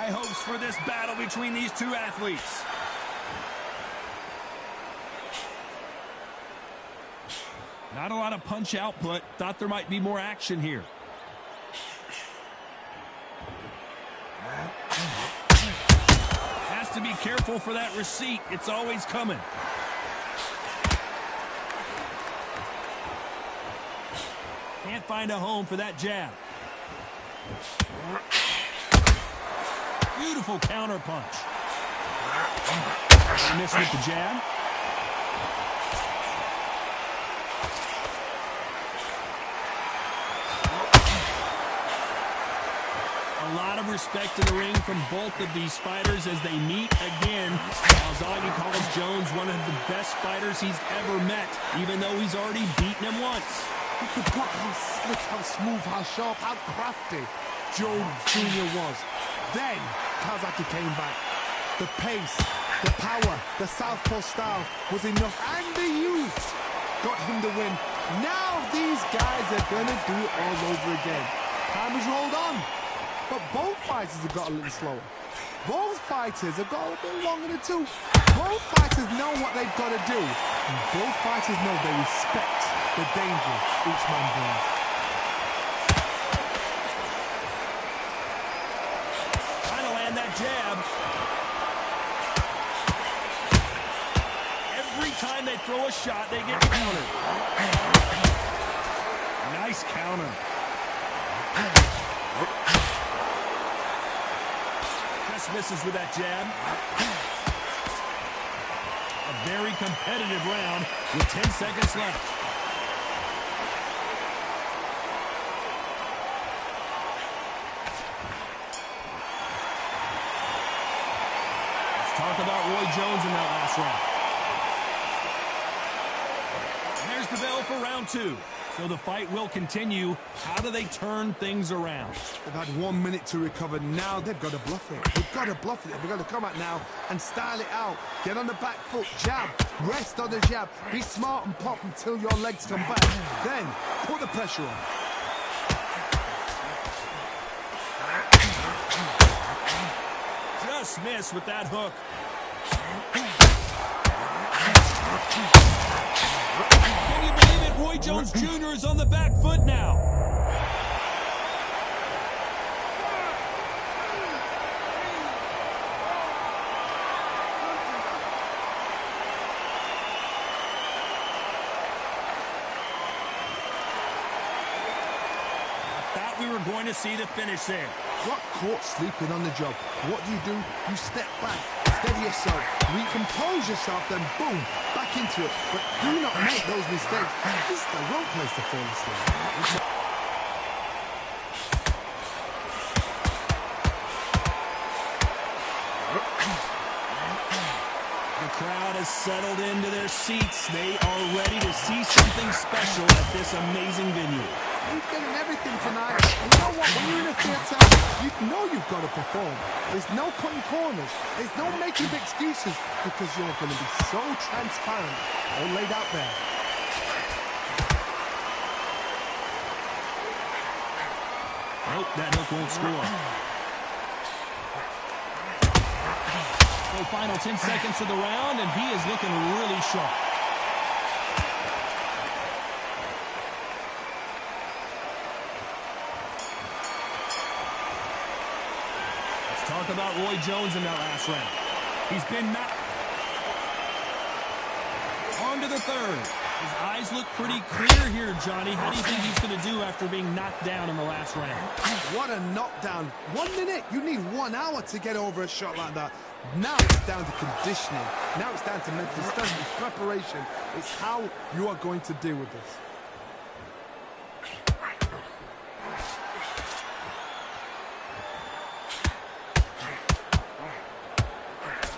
High hopes for this battle between these two athletes. Not a lot of punch output. Thought there might be more action here. Has to be careful for that receipt. It's always coming. Can't find a home for that jab. Beautiful counter punch. Missed with the jab. A lot of respect in the ring from both of these fighters as they meet again. Alzagi calls Jones one of the best fighters he's ever met, even though he's already beaten him once. You forgot how slick, how smooth, how sharp, how crafty Jones Jr. was. Then Kazaki came back. The pace, the power, the southpaw style was enough, and the youth got him the win. Now these guys are going to do it all over again. Time has rolled on. But both fighters have got a little slower. Both fighters have got a bit longer to do. Both fighters know what they've got to do. And both fighters know they respect the danger each man brings. Trying to land that jab. Every time they throw a shot, they get countered. Nice counter. Misses with that jab. A very competitive round with 10 seconds left. Let's talk about Roy Jones in that last round. And there's the bell for round 2. So the fight will continue. How do they turn things around? They've had 1 minute to recover. Now they've got to bluff it. They've got to bluff it. They've got to come out now and style it out. Get on the back foot, jab, rest on the jab. Be smart and pop until your legs come back. Then put the pressure on. Just missed with that hook. Can you believe it? Roy Jones Jr. is on the back foot now. I thought we were going to see the finish there. Got caught sleeping on the job. What do? You step back, steady yourself, recompose yourself, then boom, back into it. But do not make those mistakes. This is the wrong place to fall asleep. The crowd has settled into their seats. They are ready to see something special at this amazing venue. You're getting everything tonight. And you know what? When you're in a theatre, you know you've got to perform. There's no cutting corners. There's no making excuses because you're going to be so transparent, all laid out there. Nope, that hook won't score. So final 10 seconds of the round, and he is looking really sharp. Talk about Roy Jones in that last round. He's been knocked. On to the third. His eyes look pretty clear here, Johnny. How do you think he's going to do after being knocked down in the last round? What a knockdown. 1 minute. You need 1 hour to get over a shot like that. Now it's down to conditioning. Now it's down to mental strength, preparation. It's how you are going to deal with this.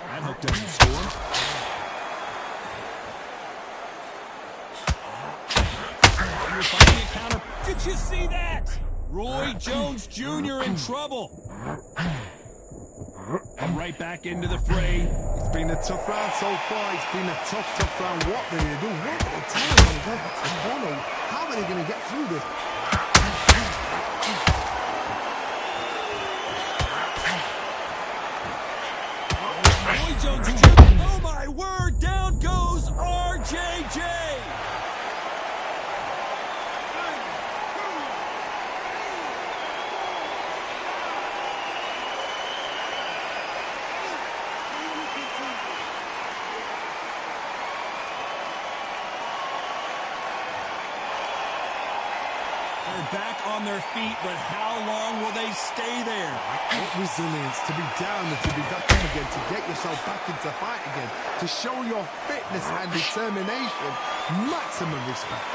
That hook doesn't score. You're finding a counter. Did you see that? Roy Jones Jr. in trouble. And right back into the fray. It's been a tough round so far. It's been a tough round. What do they do? What are they telling me? How are they going to get through this? Jones Jr. Oh my word, down goes RJJ. Back on their feet, but how long will they stay there? What resilience to be down and to be back up again, to get yourself back into fight again, to show your fitness and determination. Maximum respect.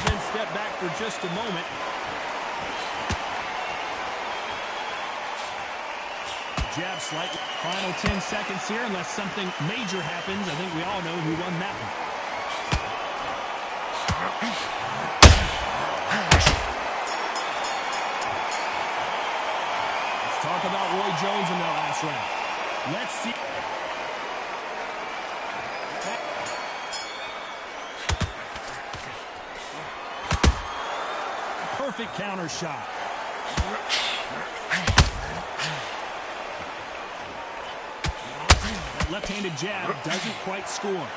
Then step back for just a moment. Jab slightly. Final 10 seconds here, unless something major happens. I think we all know who won that one. Let's talk about Roy Jones in that last round. Let's see. Perfect counter shot. Left-handed jab doesn't quite score.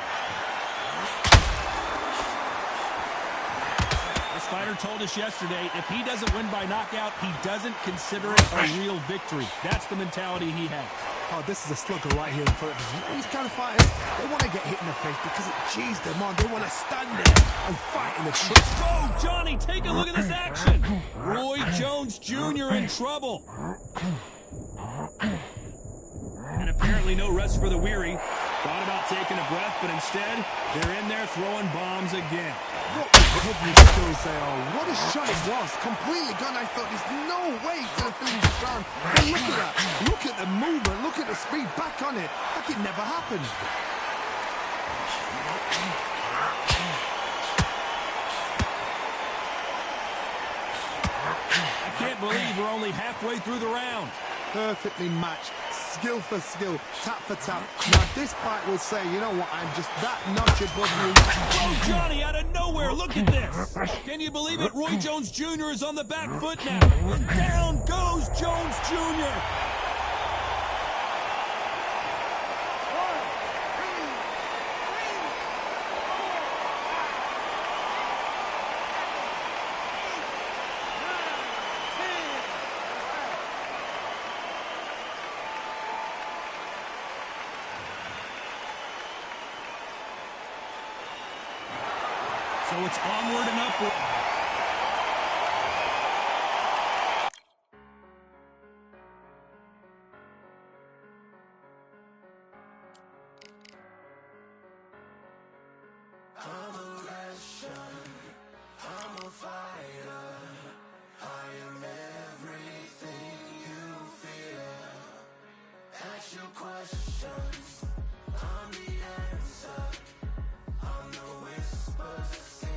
This fighter told us yesterday, if he doesn't win by knockout, he doesn't consider it a real victory. That's the mentality he has. Oh, this is a slugger right here in front of us. These kind of fighters, they want to get hit in the face because it cheers them on. They want to stand there and fight in the truth. Oh, Johnny, take a look at this action. Roy Jones Jr. in trouble. And apparently no rest for the weary. Thought about taking a breath, but instead, they're in there throwing bombs again. What recovery skills they are. What a shot it was. Completely gone. I thought there's no way he's going to finish the round. But look at that. Look at the movement. Look at the speed. Back on it. Like it never happened. I can't believe we're only halfway through the round. Perfectly matched. Skill for skill, tap for tap. Now this fight will say, you know what, I'm just that notch above you. Oh, Johnny, out of nowhere, look at this. Can you believe it? Roy Jones Jr. is on the back foot now. And down goes Jones Jr. So it's onward and upward. I'm a Russian, I'm a fighter, I am everything you fear. Ask your questions, I'm the answer, I'm the whispers in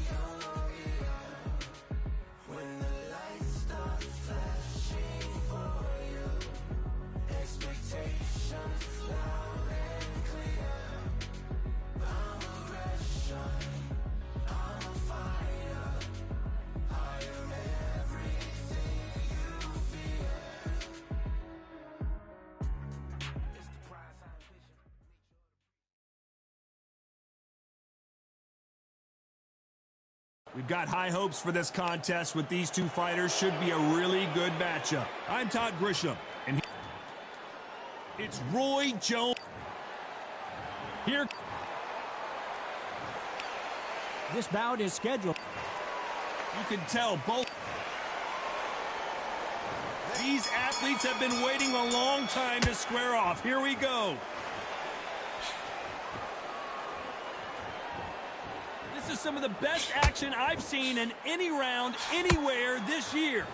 your ear. When the lights start flashing for you, expectations loud and clear. I'm aggression, I'm a fighter, I am everything you fear. It's the prize I vision. We've got high hopes for this contest with these two fighters. Should be a really good matchup. I'm Todd Grisham, and it's Roy Jones. Here. This bout is scheduled. You can tell both these athletes have been waiting a long time to square off. Here we go. This is some of the best action I've seen in any round anywhere this year.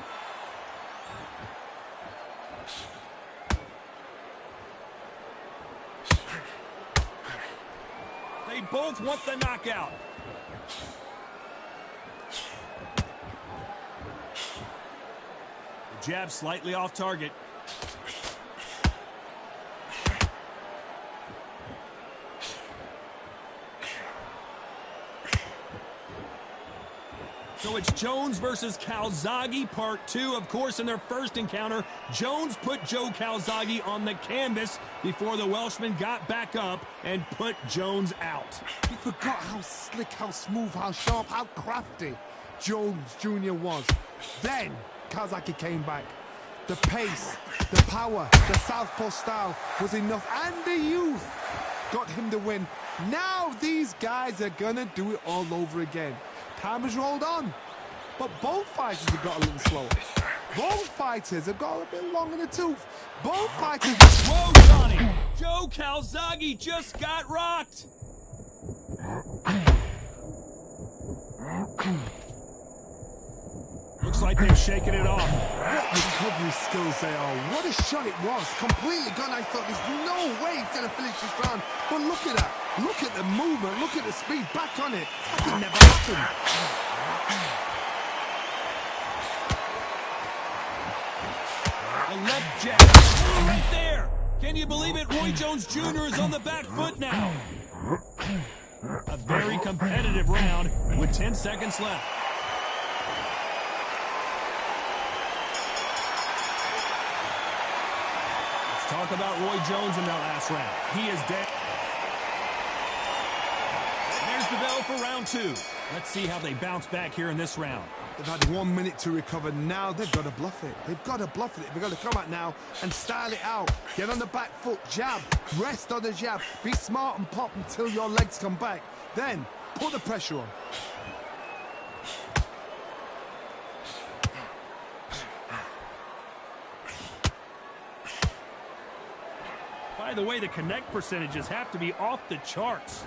They both want the knockout. The jab slightly off target. So it's Jones versus Calzaghe, part 2. Of course, in their first encounter, Jones put Joe Calzaghe on the canvas before the Welshman got back up and put Jones out. You forgot how slick, how smooth, how sharp, how crafty Jones Jr. was. Then Calzaghe came back. The pace, the power, the southpaw style was enough, and the youth got him the win. Now these guys are gonna do it all over again. Time has rolled on, but both fighters have got a little slower. Both fighters have got a bit long in the tooth. Both fighters... Whoa, Johnny! Joe Calzaghe just got rocked! Looks like they've shaken it off. What recovery skills they are. What a shot it was. Completely gone. I thought there's no way he's going to finish this round. But look at that. Look at the movement. Look at the speed. Back on it. That could never happen. A left jab. Right there. Can you believe it? Roy Jones Jr. is on the back foot now. A very competitive round with 10 seconds left. Talk about Roy Jones in that last round. He is dead. There's the bell for round 2. Let's see how they bounce back here in this round. They've had 1 minute to recover. Now they've got to bluff it. They've got to bluff it. They've got to come out now and style it out. Get on the back foot, jab, rest on the jab. Be smart and pop until your legs come back. Then put the pressure on. By the way, the connect percentages have to be off the charts.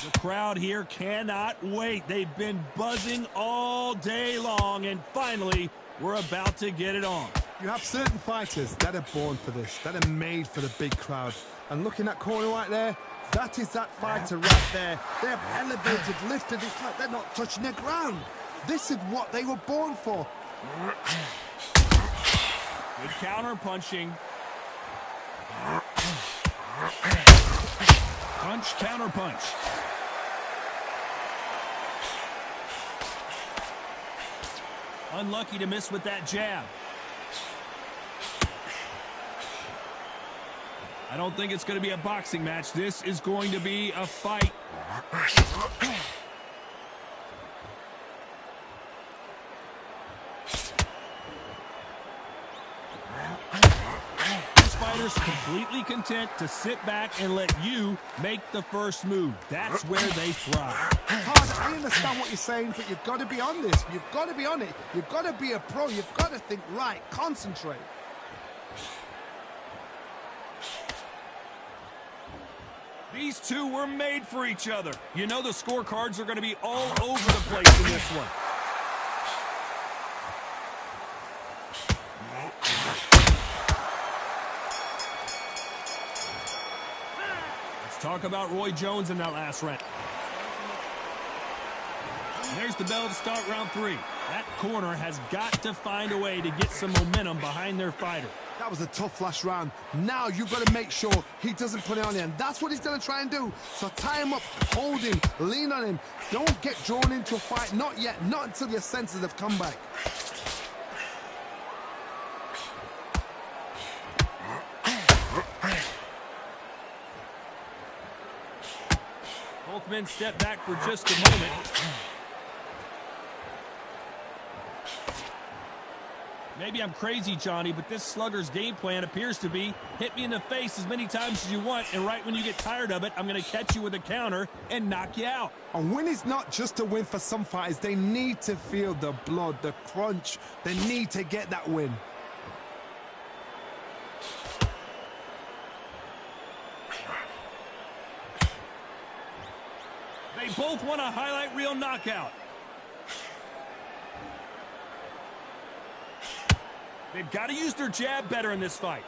The crowd here cannot wait. They've been buzzing all day long, and finally, we're about to get it on. You have certain fighters that are born for this, that are made for the big crowd. And look in that corner right there, that is that fighter right there. They have elevated, lifted, it's like they're not touching the ground. This is what they were born for. Good counter punching. Punch, counter punch. Unlucky to miss with that jab. I don't think it's going to be a boxing match. This is going to be a fight. Completely content to sit back and let you make the first move. That's where they thrive. I understand what you're saying, but you've got to be on this. You've got to be on it. You've got to be a pro. You've got to think right. Concentrate. These two were made for each other. You know the scorecards are going to be all over the place in this one. Talk about Roy Jones in that last round. There's the bell to start round 3. That corner has got to find a way to get some momentum behind their fighter. That was a tough last round. Now you've got to make sure he doesn't put it on you, and that's what he's going to try and do. So tie him up, hold him, lean on him. Don't get drawn into a fight. Not yet. Not until your senses have come back. Both men step back for just a moment. Maybe I'm crazy, Johnny, but this slugger's game plan appears to be hit me in the face as many times as you want, and right when you get tired of it, I'm going to catch you with a counter and knock you out. A win is not just a win for some fighters. They need to feel the blood, the crunch. They need to get that win. They both want a highlight reel knockout. They've got to use their jab better in this fight.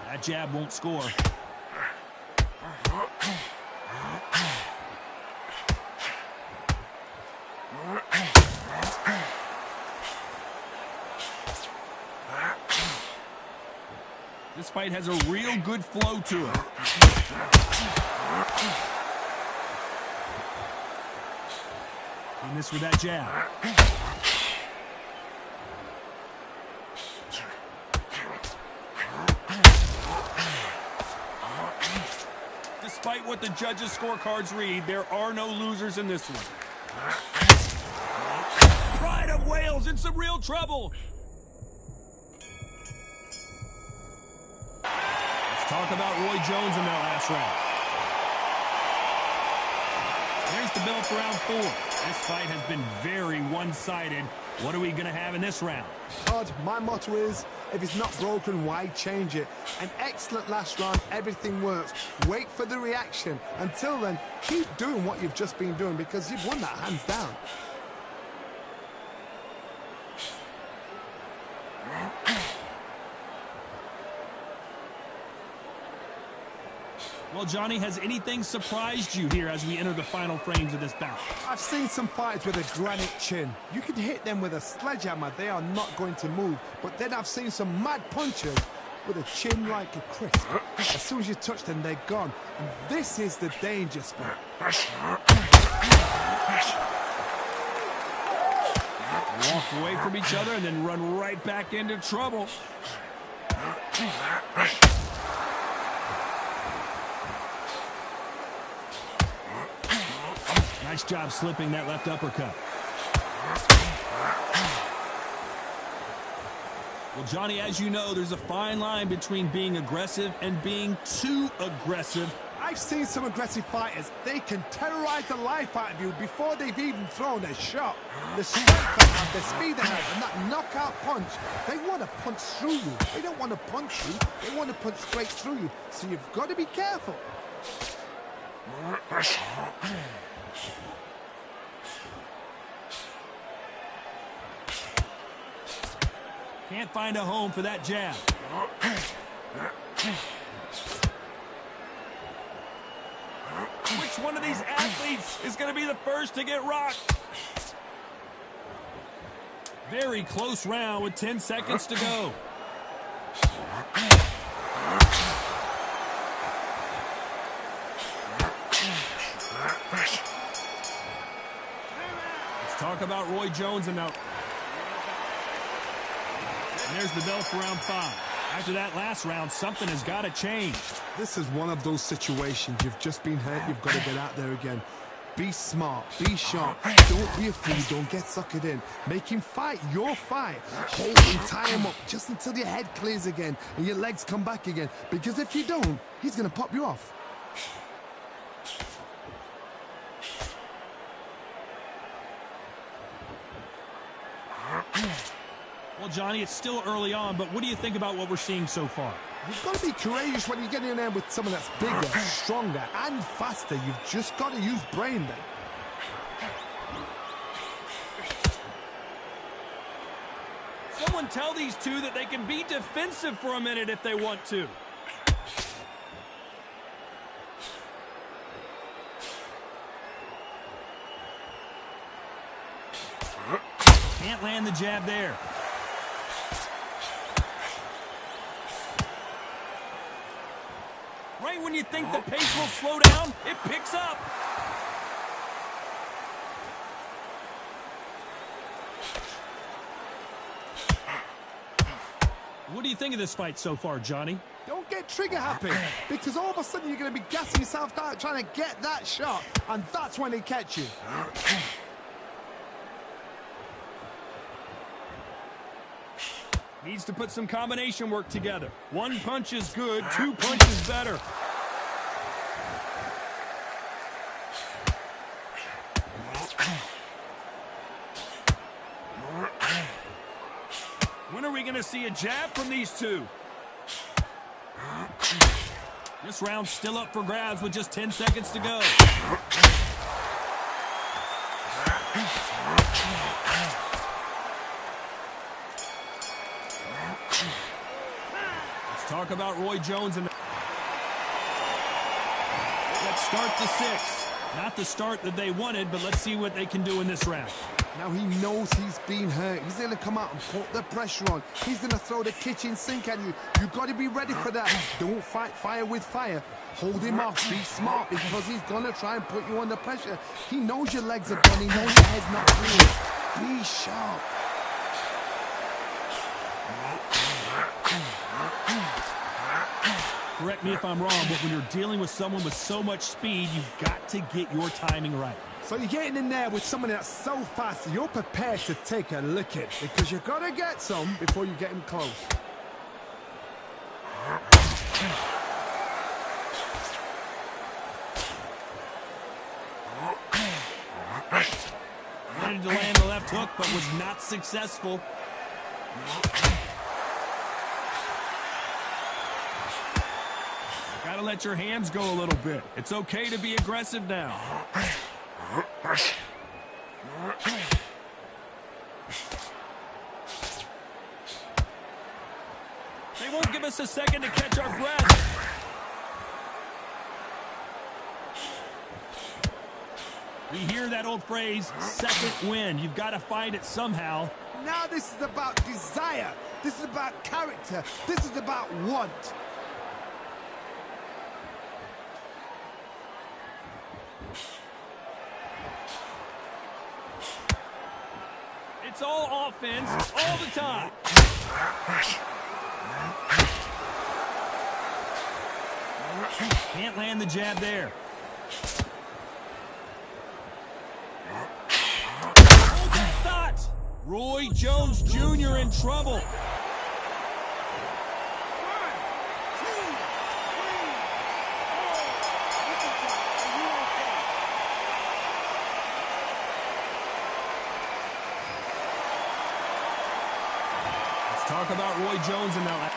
That jab won't score. This fight has a real good flow to it. He missed with that jab. Despite what the judges' scorecards read, there are no losers in this one. Pride of Wales in some real trouble. Let's talk about Roy Jones in that last round. There's the bell for round 4. This fight has been very one-sided. What are we going to have in this round? Todd, my motto is, if it's not broken, why change it? An excellent last round, everything works. Wait for the reaction. Until then, keep doing what you've just been doing because you've won that hands down. Well, Johnny, has anything surprised you here as we enter the final frames of this bout? I've seen some fighters with a granite chin. You can hit them with a sledgehammer, they are not going to move. But then I've seen some mad punchers with a chin like a crisp. As soon as you touch them, they're gone. And this is the danger spot. Walk away from each other and then run right back into trouble. Nice job slipping that left uppercut. Well, Johnny, as you know, there's a fine line between being aggressive and being too aggressive. I've seen some aggressive fighters. They can terrorize the life out of you before they've even thrown a shot. The strength they have, the speed they have, and that knockout punch, they want to punch through you. They don't want to punch you. They want to punch straight through you. So you've got to be careful. Can't find a home for that jab. Which one of these athletes is going to be the first to get rocked? Very close round with 10 seconds to go. Let's talk about Roy Jones and now. And there's the bell for round 5. After that last round, something has got to change. This is one of those situations. You've just been hurt. You've got to get out there again. Be smart. Be sharp. Don't be a fool. Don't get suckered in. Make him fight your fight. Hold him, tie him up just until your head clears again and your legs come back again. Because if you don't, he's going to pop you off. Well, Johnny, it's still early on, but what do you think about what we're seeing so far? You've got to be courageous when you get in there with someone that's bigger, stronger, and faster. You've just got to use brain then. Someone tell these two that they can be defensive for a minute if they want to. Can't land the jab there. Right when you think the pace will slow down, it picks up. What do you think of this fight so far, Johnny? Don't get trigger happy, because all of a sudden you're going to be gassing yourself out trying to get that shot, and that's when they catch you. Needs to put some combination work together. One punch is good, 2 punches better. When are we going to see a jab from these two? This round's still up for grabs with just 10 seconds to go. Let's talk about Roy Jones and let's start the 6th. Not the start that they wanted, but let's see what they can do in this round. Now he knows he's been hurt. He's going to come out and put the pressure on. He's going to throw the kitchen sink at you. You've got to be ready for that. Don't fight fire with fire. Hold him off. Be smart because he's going to try and put you under pressure. He knows your legs are done. He knows your head's not clear. Be sharp. Correct me if I'm wrong, but when you're dealing with someone with so much speed, you've got to get your timing right. So you're getting in there with someone that's so fast, you're prepared to take a licking because you've got to get some before you get him close. Wanted to land the left hook, but was not successful. Got to let your hands go a little bit. It's okay to be aggressive now. They won't give us a second to catch our breath. We hear that old phrase, second wind. You've got to find it somehow. Now this is about desire. This is about character. This is about want. It's all offense, all the time. Can't land the jab there. Hold that thought. Roy Jones Jr. in trouble. Talk about Roy Jones in that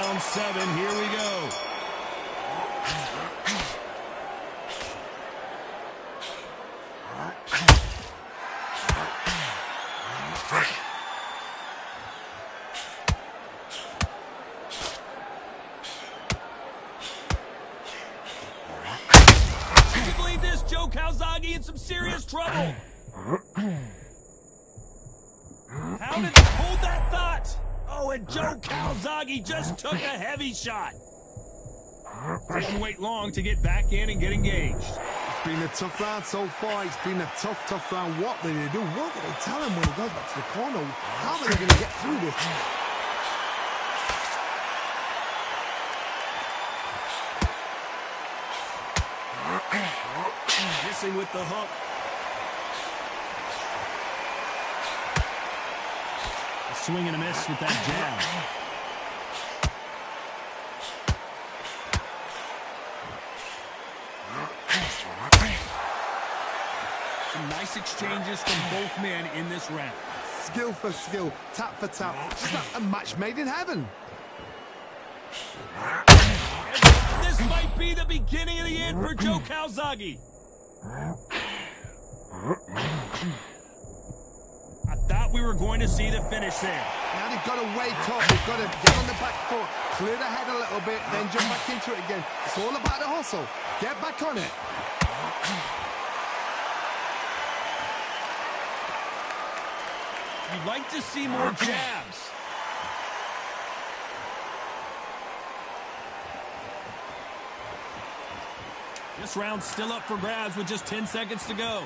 round 7. Here we go. Can you believe this? Joe Calzaghe in some serious trouble. How did they hold that thought? Oh, and Joe Calzaghe just took a heavy shot. Didn't wait long to get back in and get engaged. It's been a tough round so far. It's been a tough round. What do they do? What do they tell him when he goes back to the corner? How are they going to get through this? Missing with the hook. Swing and a miss with that jab. Some nice exchanges from both men in this round. Skill for skill, tap for tap. It's like a match made in heaven. This might be the beginning of the end for Joe Calzaghe. I thought we were going to see the finish there. Now they've got to wake up. They've got to get on the back foot, clear the head a little bit, then jump back into it again. It's all about the hustle. Get back on it. You'd like to see more jabs. This round's still up for grabs with just 10 seconds to go.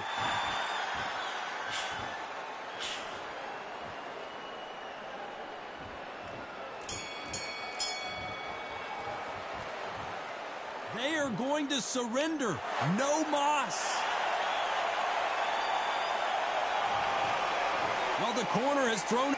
They are going to surrender. No moss. Well, the corner has thrown...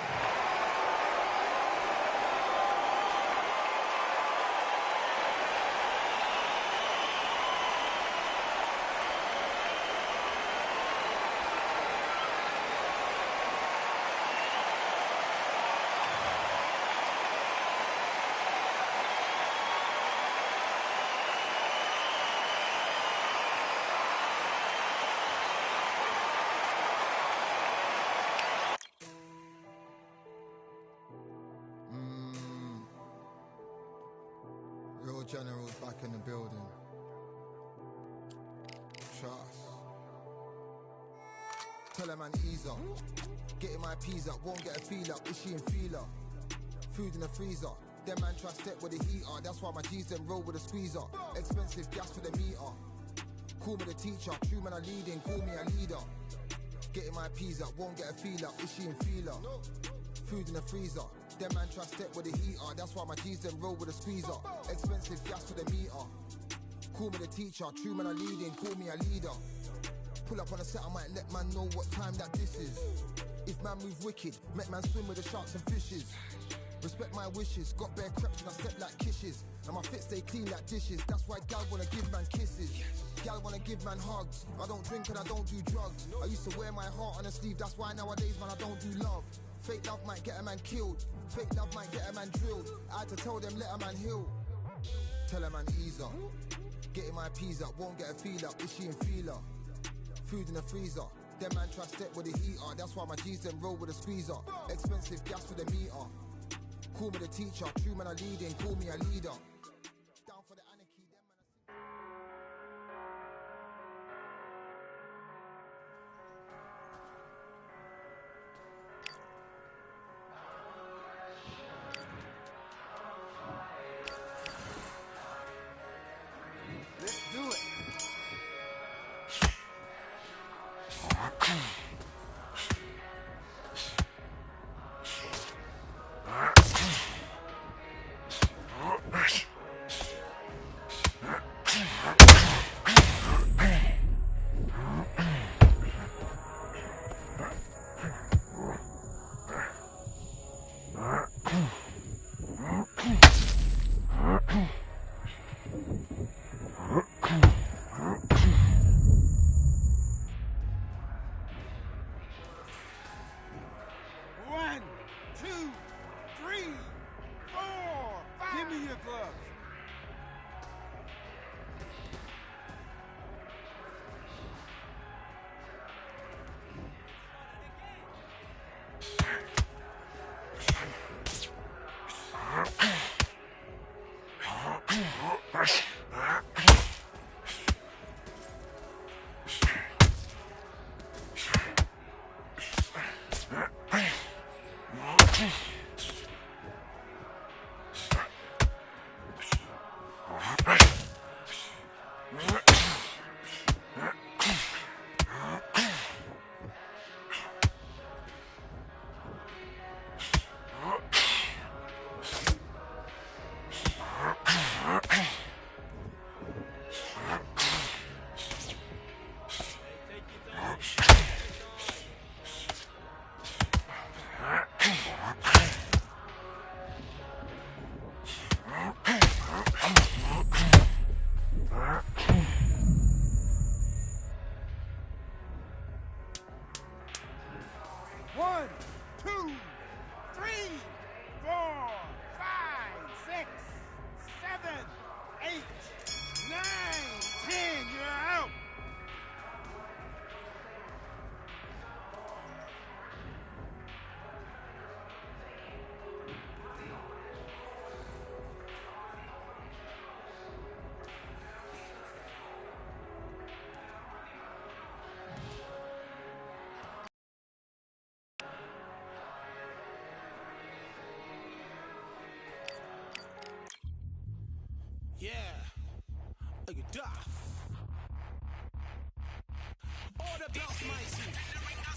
Real General's back in the building. Tell her man ease up. Getting my peas up, won't get a feel up. Is she in feeler? Food in the freezer. Them man try step with the heater. That's why my G's them roll with a squeezer. Expensive gas for the meter. Call me the teacher. True man I leading, call me a leader. Getting my peas up, won't get a feel up. Is she in feeler? Food in the freezer. Them man try step with the heater. That's why my G's them roll with a squeezer. Expensive gas for the meter. Call me the teacher. True man I leading, call me a leader. Pull up on a set, I might let man know what time that this is. If man move wicked, make man swim with the sharks and fishes. Respect my wishes, got bare creps and I step like kisses. And my fit stay clean like dishes, that's why gal wanna give man kisses. Gal wanna give man hugs, I don't drink and I don't do drugs. I used to wear my heart on a sleeve, that's why nowadays man I don't do love. Fake love might get a man killed, fake love might get a man drilled. I had to tell them let a man heal. Tell a man ease up, getting my peas up, won't get a feel up. Is she in feeler? Food in the freezer. Them man try step with the heater. That's why my G's them roll with a squeezer. Expensive gas for the meter. Call me the teacher. True man I leading, call me a leader. Down for the anarchy. Them man Let's do it. Yeah, look at Duff. Order blocks, mighty.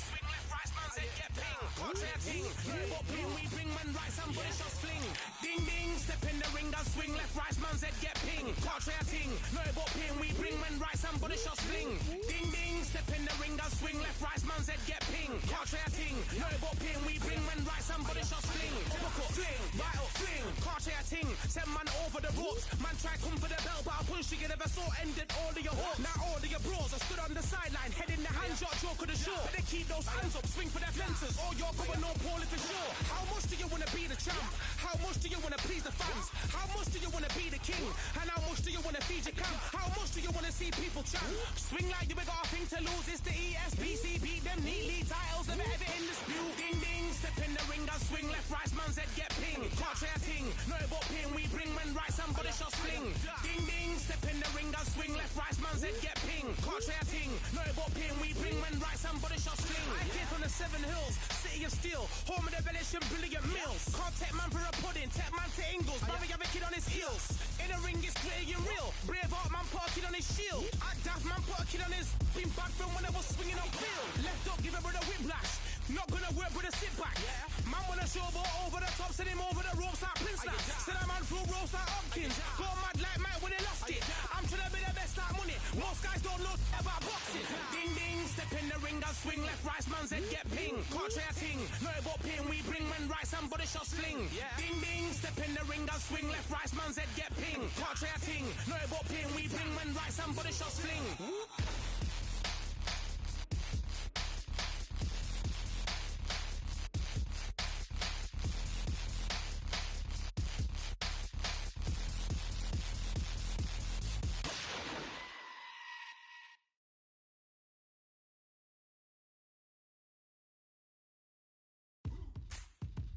Swing left, right, man, said get ping. Contrary ting, no ping, we bring man right, somebody shots fling. Ding ding, step in the ring, and swing left, right, man, said get ping. Contrary ting, no ping, we bring man right, somebody shots fling. Ding ding, step in the ring, and swing left, right, man, said get ping. Contrary ting, no ping, we bring man right, somebody shots fling. Uppercut, fling, right up, fling. Contrary ting, send man over the ropes. Man try come for the bell, but I punch you never saw ended all of your hopes. Now all of your bros are stood on the sideline, head in the hand shot, choke of the shore. Better keep those hands up, swing for their fences, or you're going no Paul if it's sure. How much do you wanna be the champ? How much do you wanna please the fans? How much do you wanna be the king? And how much do you wanna feed your camp? How much do you wanna see people champ? Swing like you got a thing to lose. It's the ESPC, beat them neatly. Titles never ever in dispute. Ding ding, step in the ring and swing left, right, man said get ping. Can't try a ting, no but ping. We bring men right, somebody shots fling. Ding ding, step in the ring and swing left, right, man said get ping. Can't try a thing, no about pain we bring when right somebody shall sling. I came from the 7 hills, city of steel, home of the village and brilliant meals. Can't take man for a pudding, take man to Ingles. Barry have a kid on his heels. In a ring it's gritty and real. Brave heart man put a kid on his shield. Act daft man put a kid on his. Been back from when I was swinging on field. Left up give a brother whiplash. Not gonna work with a sit back. Man wanna show ball over the top, send him over the ropes like Prince Snap. Send a man through ropes like Hopkins. Go mad like Mike when he lost it. I'm trying to be the best like money. Most guys don't know about boxing. Ding ding, step in the ring, I'll swing left, right, man's head get ping. Can't try a thing, no about pain we bring when right somebody shall sling. Ding ding, step in the ring, I'll swing left, right, man's head get ping. Can't try a thing, no about pain we bring when right somebody shall sling.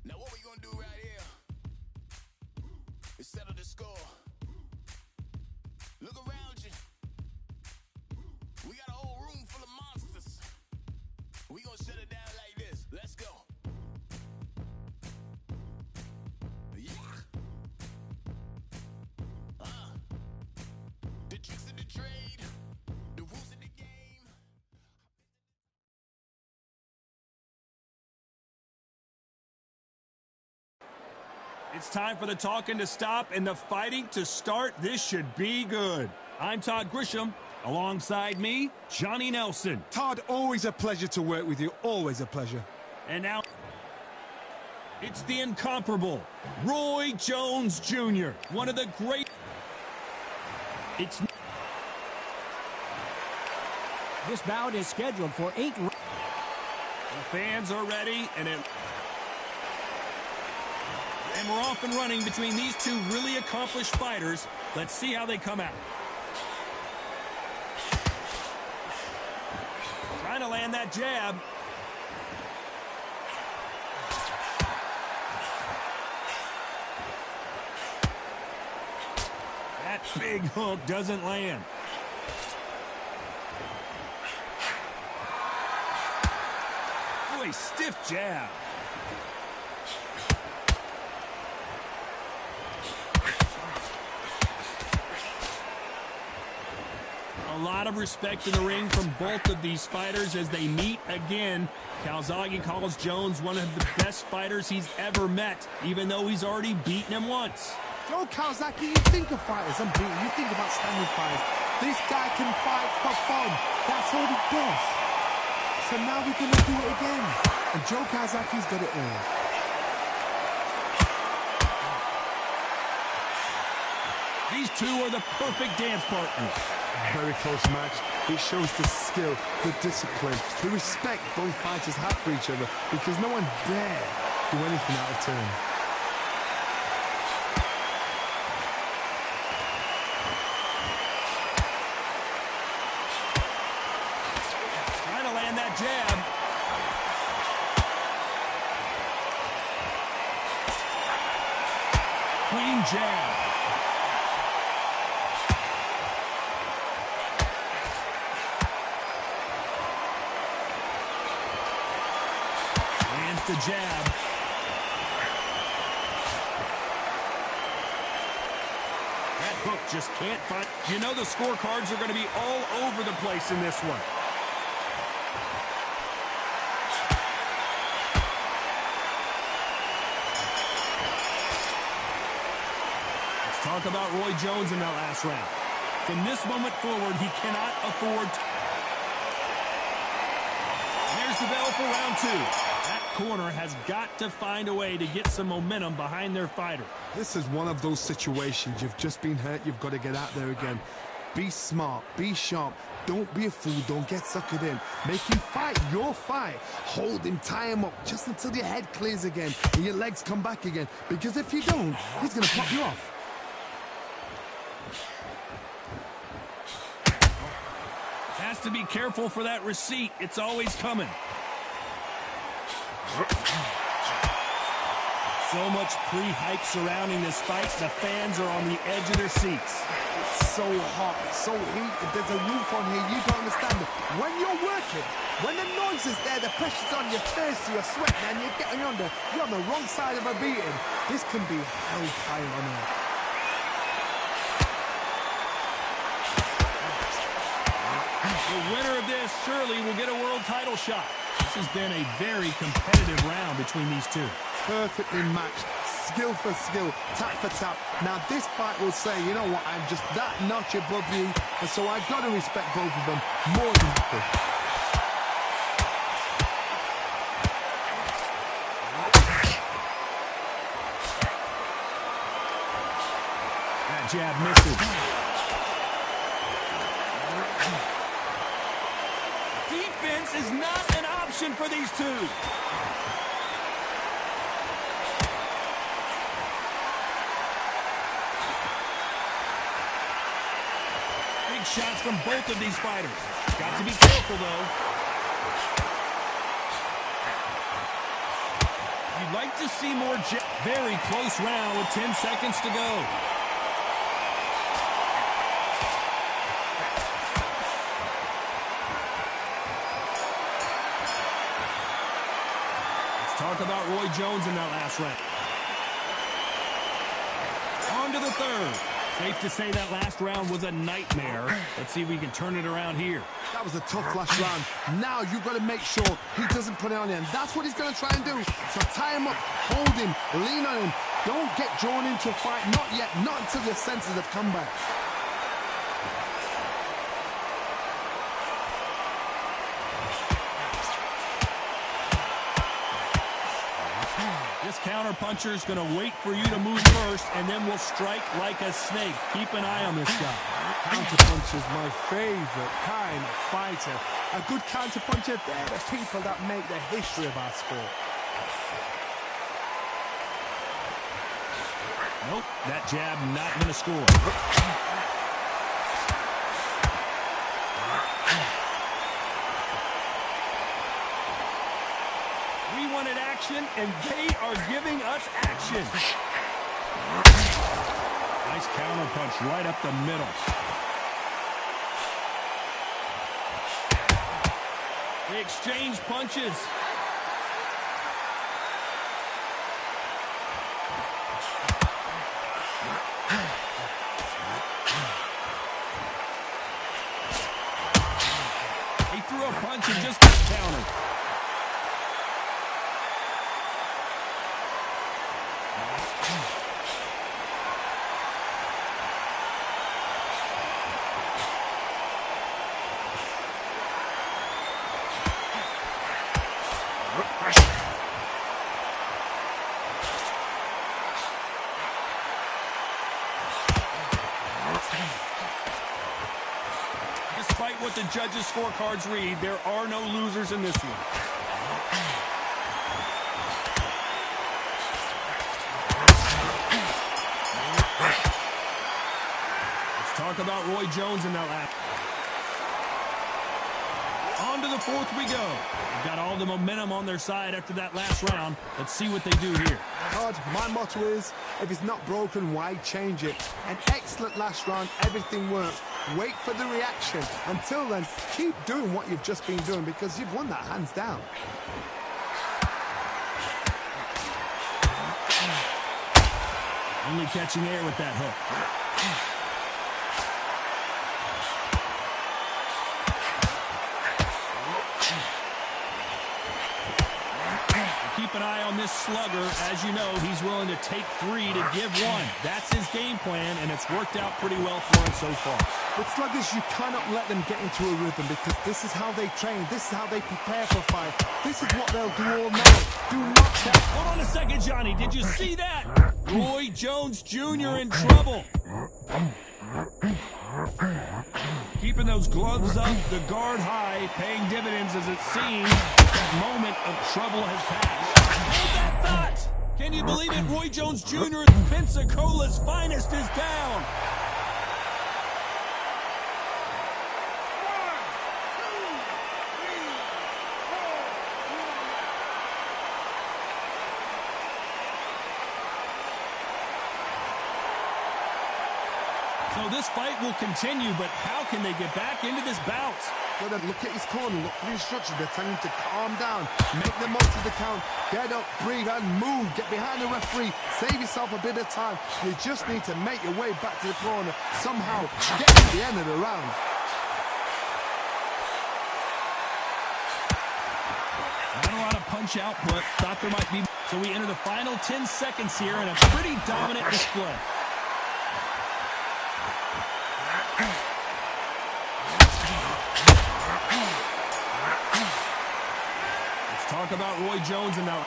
Now what we gonna do right here is settle the score. Look around you. We got a whole room full of monsters. We gonna shut it down like this. Let's go. Yeah. The tricks of the trade, the rules of the game. It's time for the talking to stop and the fighting to start. This should be good. I'm Todd Grisham. Alongside me, Johnny Nelson. Todd, always a pleasure to work with you. Always a pleasure. And now, it's the incomparable Roy Jones Jr., one of the great... This bout is scheduled for 8 rounds. The fans are ready, and we're off and running between these two really accomplished fighters. Let's see how they come out. Trying to land that jab. That big hook doesn't land. Oh, a stiff jab. A lot of respect in the ring from both of these fighters as they meet again. Calzaghe calls Jones one of the best fighters he's ever met, even though he's already beaten him once. Joe Calzaghe, you think of fighters unbeaten, you think about standing fighters. This guy can fight for fun. That's all he does. So now we're going to do it again. And Joe Calzaghe's got it all. These two are the perfect dance partners. Very close match. It shows the skill, the discipline, the respect both fighters have for each other, because no one dare do anything out of turn. Trying to land that jab. Clean jab. The jab. That hook just can't find. You know the scorecards are going to be all over the place in this one. Let's talk about Roy Jones in that last round. From this moment forward, he cannot afford to... There's the bell for round 2. That corner has got to find a way to get some momentum behind their fighter. This is one of those situations. You've just been hurt. You've got to get out there again. Be smart. Be sharp. Don't be a fool. Don't get suckered in. Make him fight your fight. Hold him. Tie him up just until your head clears again and your legs come back again. Because if you don't, he's going to pop you off. Has to be careful for that receipt. It's always coming. So much pre-hype surrounding this fight. The fans are on the edge of their seats. It's so hot, so heated. There's a roof on here. You don't understand it. When you're working, when the noise is there, the pressure's on your face, you're sweating, and you're getting under. You're on the wrong side of a beating. This can be hellfire on here. The winner of this surely will get a world title shot. This has been a very competitive round between these two. Perfectly matched, skill for skill, tap for tap. Now this fight will say, you know what, I'm just that notch above you, and so I've got to respect both of them more than equal. That jab misses. Defense is not an option for these two. Big shots from both of these fighters. Got to be careful, though. You'd like to see more very close round with 10 seconds to go. Talk about Roy Jones in that last round. On to the third. Safe to say that last round was a nightmare. Let's see if we can turn it around here. That was a tough last round. Now you've got to make sure he doesn't put it on you, and that's what he's going to try and do. So tie him up, hold him, lean on him. Don't get drawn into a fight. Not yet. Not until your senses have come back. This counter-puncher is going to wait for you to move first, and then will strike like a snake. Keep an eye on this guy. Counter-puncher is my favorite kind of fighter. A good counter-puncher, they're the people that make the history of our sport. Nope, that jab not going to score. We wanted action, and they are giving us action. Nice counter punch right up the middle. They exchange punches. He threw a punch and just got countered. Despite what the judges' scorecards read, there are no losers in this one. Let's talk about Roy Jones in that lap. On to the fourth we go. They've got all the momentum on their side after that last round. Let's see what they do here. Todd, my motto is, if it's not broken, why change it? An excellent last round, everything works. Wait for the reaction. Until then, keep doing what you've just been doing because you've won that hands down. Only catching air with that hook. Keep an eye on this slugger. As you know, he's willing to take 3 to give 1. That's his game plan, and it's worked out pretty well for him so far. With sluggers, you cannot let them get into a rhythm because this is how they train. This is how they prepare for fight. This is what they'll do all night. Do not check. Hold on a second, Johnny. Did you see that? Roy Jones Jr. in trouble. Keeping those gloves up, the guard high, paying dividends as it seems that moment of trouble has passed. Hold that thought! Can you believe it? Roy Jones Jr., Pensacola's finest, is down. So this fight will continue, but how can they get back into this bout? Well, then look at his corner, look for the instructions. They're telling him to calm down, make the most of the count, get up, breathe, and move. Get behind the referee, save yourself a bit of time. You just need to make your way back to the corner somehow, get to the end of the round. Not a lot of punch output. Thought there might be. So we enter the final 10 seconds here in a pretty dominant display. Talk about Roy Jones and now.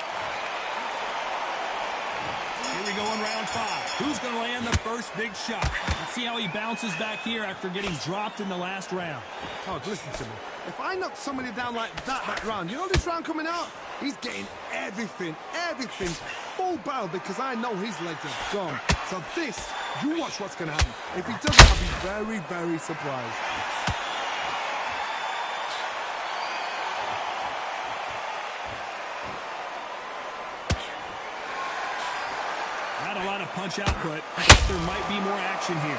Here we go in round 5. Who's going to land the first big shot? Let's see how he bounces back here after getting dropped in the last round. Todd, listen to me. If I knock somebody down like that round, you know this round coming out? He's getting everything, full barrel because I know his legs are gone. So this, you watch what's going to happen. If he doesn't, I'll be very, very surprised. Not a lot of punch output. There might be more action here.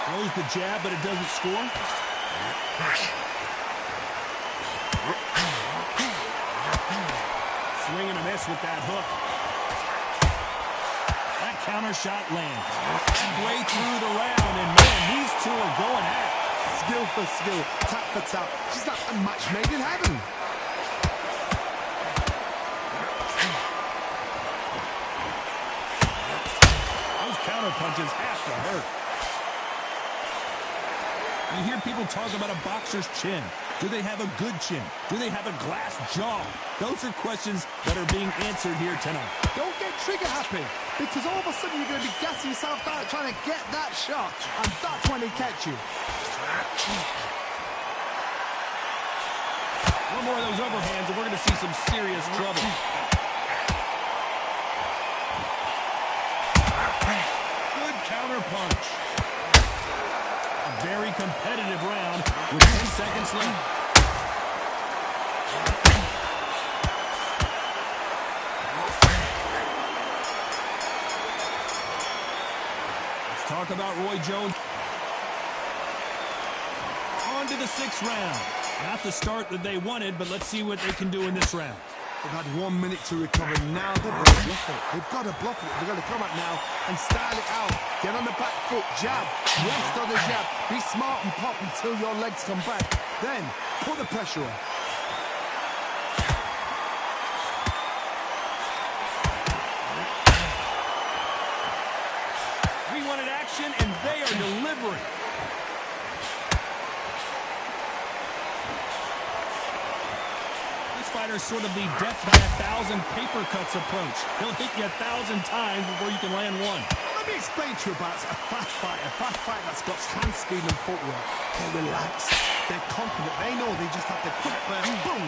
Throws the jab, but it doesn't score. Swing and a miss with that hook. That counter shot lands. Way through the round, and man, these two are going at it. Skill for skill, tap for tap. She's like a match made in heaven. Those counter punches have to hurt. You hear people talk about a boxer's chin. Do they have a good chin? Do they have a glass jaw? Those are questions that are being answered here tonight. Don't get trigger happy, because all of a sudden you're going to be gassing yourself out trying to get that shot, and that's when they catch you. One more of those overhands, and we're going to see some serious trouble. Good counter punch. A very competitive round with 10 seconds left. Let's talk about Roy Jones. On to the 6th round. Not the start that they wanted, but let's see what they can do in this round. They've had 1 minute to recover. Now they've got to bluff it. They've got to bluff it. They've got to come out now and style it out. Get on the back foot, jab, rest on the jab. Be smart and pop until your legs come back. Then put the pressure on. We wanted action, and they are delivering. Fighter's sort of the death by 1,000 paper cuts approach. He'll hit you 1,000 times before you can land one. Let me explain to you about a fast fight that's got hand speed and footwork. They're relaxed. They're confident. They know they just have to quick burst, boom.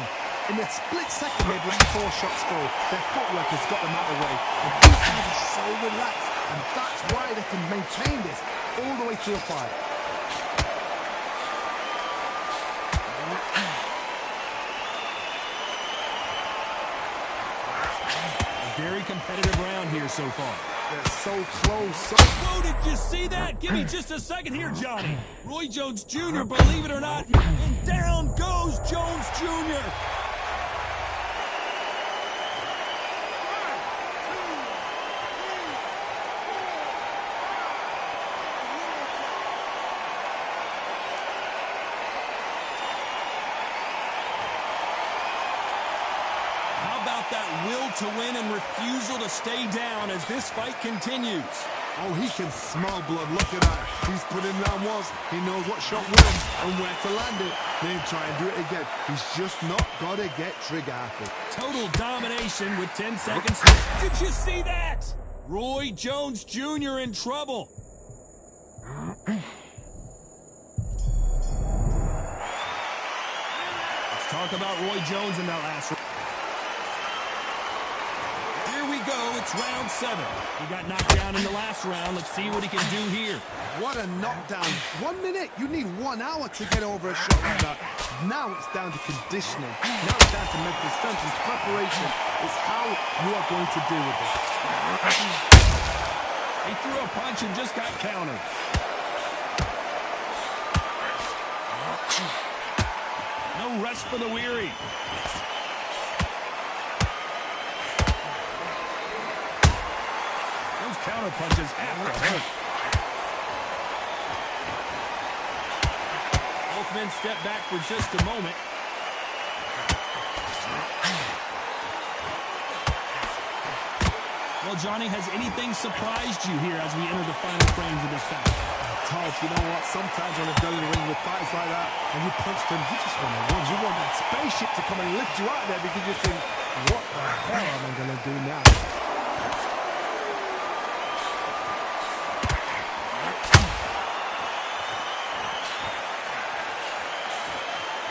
In a split second, they've let 4 shots go. Their footwork has got them out of the way. And these guys are so relaxed. And that's why they can maintain this all the way through a fight. Very competitive round here so far. They're so close. Whoa, did you see that? Give me just a second here, Johnny. Roy Jones Jr., believe it or not, and down goes Jones Jr. That will to win and refusal to stay down as this fight continues. Oh, he can smell blood. Look at that. He's put in round once. He knows what shot wins and where to land it. Then try and do it again. He's just not got to get trigger happy. Total domination with 10 seconds left. Did you see that? Roy Jones Jr. in trouble. Let's talk about Roy Jones in that last round. go. It's round 7. He got knocked down in the last round. Let's see what he can do here. What a knockdown. 1 minute. You need 1 hour to get over a shot like that. Now it's down to conditioning. Now it's down to mental strength and preparation. It's how you are going to deal with it. He threw a punch and just got countered. No rest for the weary. Those counter punches have to hurt. Both men step back for just a moment. Well, Johnny, has anything surprised you here as we enter the final frames of this bout? Todd, you know what? Sometimes when I've done in the ring with fights like that, and you punch them, you just want to run. You want that spaceship to come and lift you out of there because you think, what the hell am I going to do now?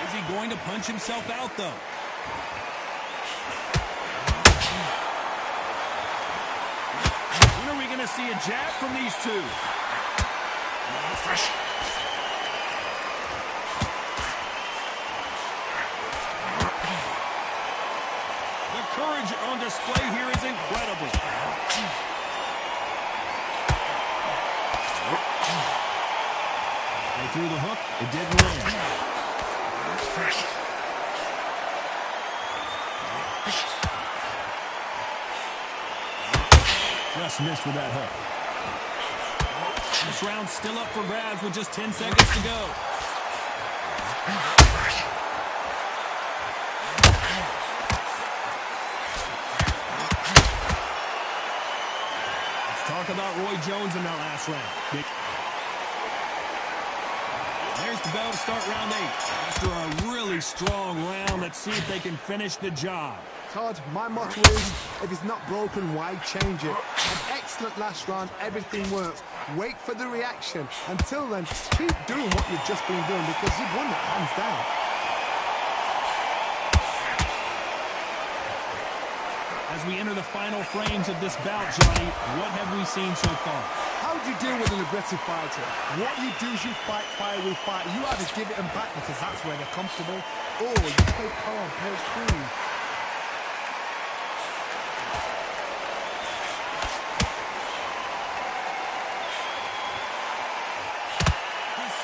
Is he going to punch himself out, though? When are we going to see a jab from these two? The courage on display here is incredible. They threw the hook. It didn't land. Just missed with that hook. This round's still up for grabs with just 10 seconds to go. Let's talk about Roy Jones in that last round. There's the bell to start round 8. After a really strong round, let's see if they can finish the job. Todd, my motto is, if it's not broken, why change it? An excellent last round, everything works. Wait for the reaction. Until then, keep doing what you've just been doing because you've won it hands down. As we enter the final frames of this bout, Johnny, what have we seen so far? How do you deal with an aggressive fighter? What you do is you fight fire with fire. You either give it them back because that's where they're comfortable, or you play calm, play cool.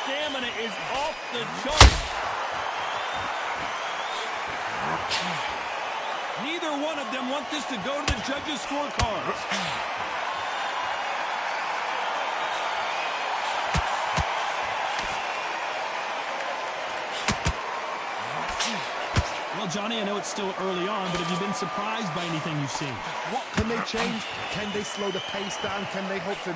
Stamina is off the charts. Neither one of them want this to go to the judges' scorecards. Well, Johnny, I know it's still early on, but have you been surprised by anything you've seen? What can they change? Can they slow the pace down? Can they hope to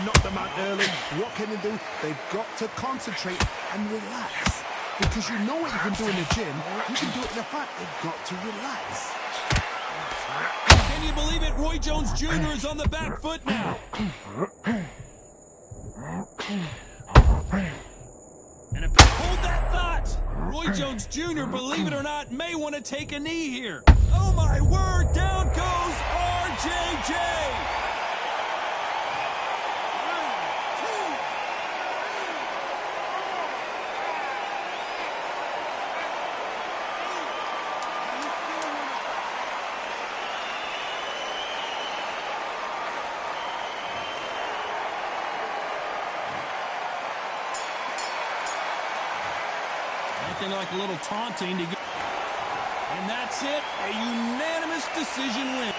knock them out early? What can they do? They've got to concentrate and relax. Because you know what you can do in the gym, you can do it in the fight. They've got to relax. Can you believe it? Roy Jones Jr. is on the back foot now. And if you hold that thought, Roy Jones Jr., believe it or not, may want to take a knee here. Oh my word, down goes RJJ. Nothing like a little taunting to get. And that's it, a unanimous decision win.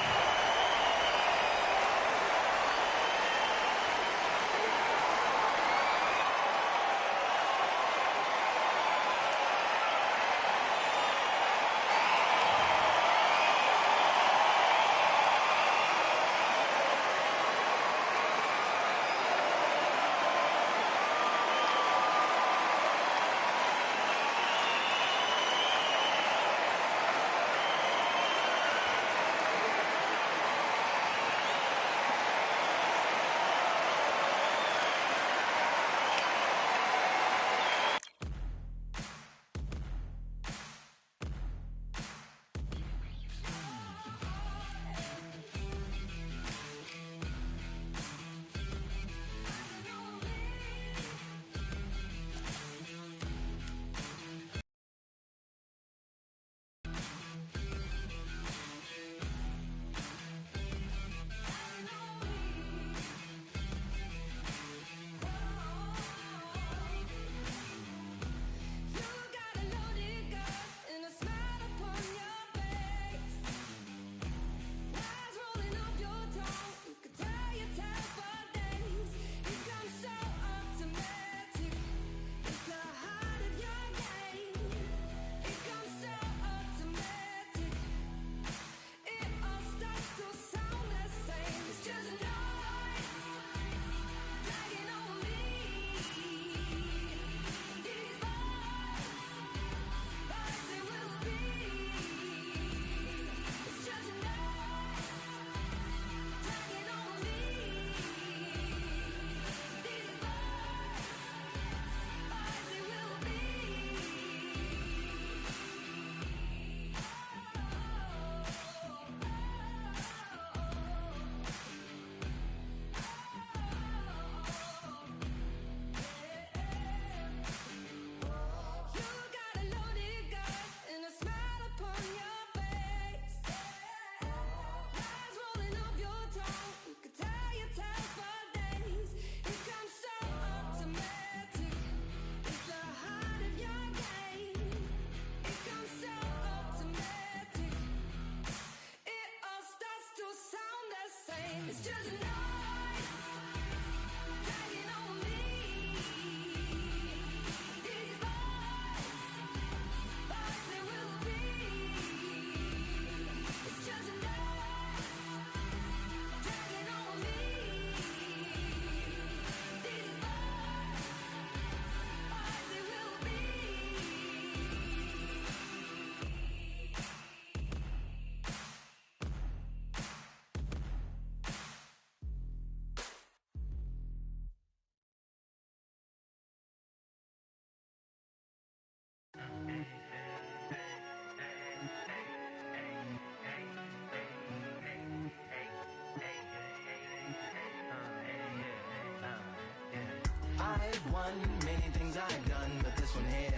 I've won many things I've done, but this one here,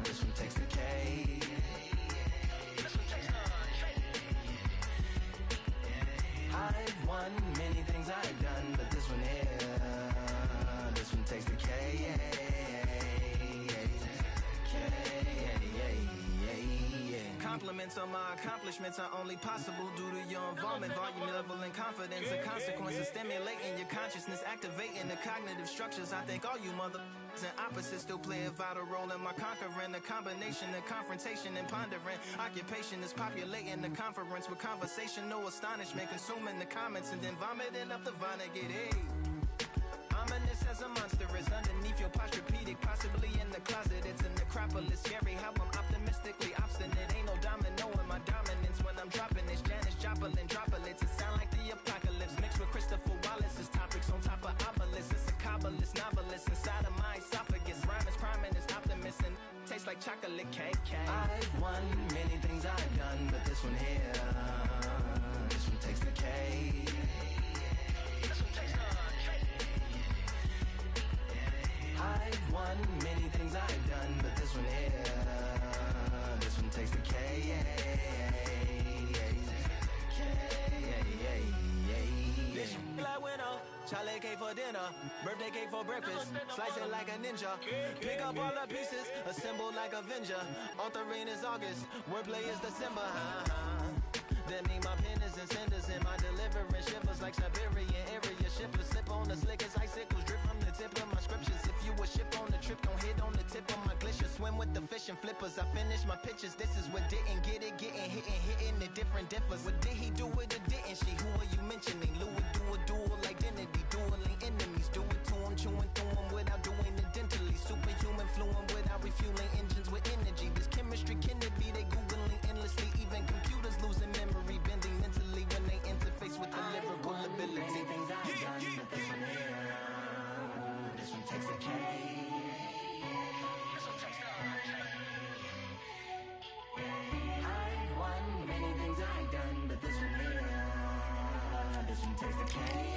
this one takes the cake. I've won many things I've done, but this one here, this one takes the cake. Compliments on my accomplishments are only possible due to your involvement, volume, level, and confidence. The consequences stimulating your consciousness, activating the cognitive structures. I think all you and opposites still play a vital role in my conquering. The combination of confrontation and pondering. Occupation is populating the conference with conversation, no astonishment, consuming the comments and then vomiting up the Vonnegut. Hey. Ominous as a monster is underneath your posturepedic, possibly in the closet. It's a necropolis, scary how I'm optimistically obstinate. Ain't no domino in my dominance when I'm dropping this. Janis Joplin droplets, it sound like the apocalypse mixed with Christopher Wallace's topics on top of obelisks. It's a kabbalist novelist inside of my esophagus. Rhyme is priming, it's optimist and tastes like chocolate cake. I've won many things I've done, but this one here, this one takes the cake. I've won many things I've done, but this one here, this one takes the cake. Like winner, chocolate cake for dinner, birthday cake for breakfast, slice it like a ninja, pick up all the pieces, assemble like Avenger. Authoring is August, wordplay is December. That mean my pen is in cinders and my deliverance shivers like Siberian area shippers. Slip on the slick as icicles, drip from the tip of my scriptures. If you a ship on the trip, don't hit on the tip of my glacier. Swim with the fish and flippers. I finish my pitches. This is what didn't get it, getting hitting the different differs. What did he do with it? Didn't she? Who are you mentioning? Louis do a dual identity, dueling enemies. Do it to him, chewing through him without doing it dentally. Superhuman, fluent without refueling engines with energy. This chemistry can it be? They googling endlessly. Even computers losing memory, bending mentally when they interface with the lyrical ability. Things I've done, but this one here, this one takes the cake. I've won many things I've done, but this one here, this one takes the cake.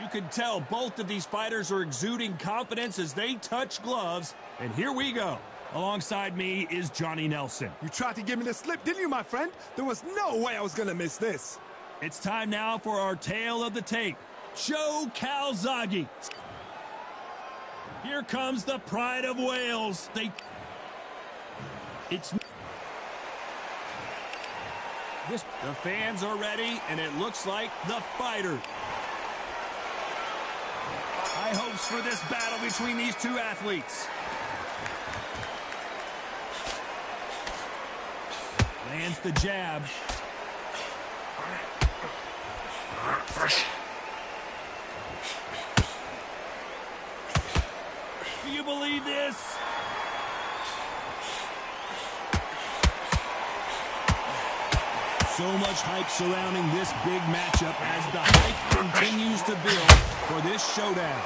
You can tell both of these fighters are exuding confidence as they touch gloves. And here we go. Alongside me is Johnny Nelson. You tried to give me the slip, didn't you, my friend? There was no way I was going to miss this. It's time now for our tale of the tape. Joe Calzaghe. Here comes the pride of Wales. The fans are ready, and it looks like the fighter. High hopes for this battle between these two athletes. Lands the jab. Do you believe this? So much hype surrounding this big matchup as the hype continues to build for this showdown.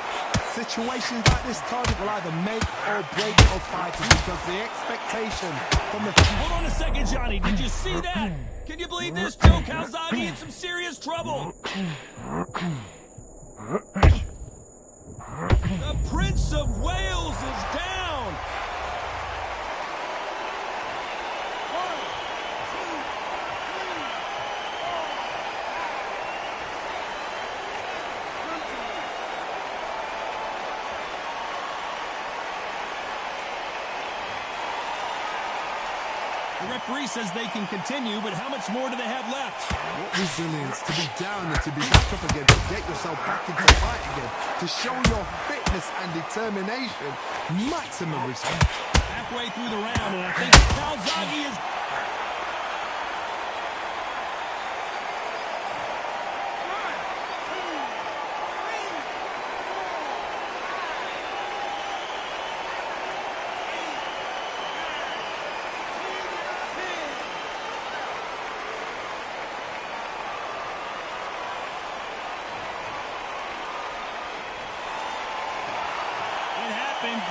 Situations like this target will either make or break a fighter because the expectation from the... Hold on a second, Johnny. Did you see that? Can you believe this? Joe Calzaghe in some serious trouble. The Prince of Wales is down. referee says they can continue, but how much more do they have left? What resilience to be down and to be back up again, to get yourself back into the fight again, to show your fitness and determination. Maximum respect. Halfway through the round, and I think Calzaghe is...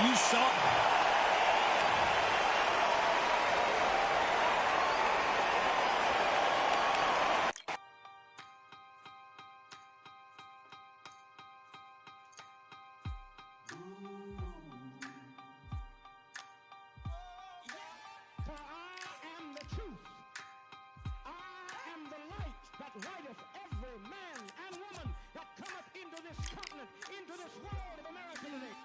You saw... For I am the truth. I am the light that lighteth every man and woman that cometh into this continent, into this world of America today.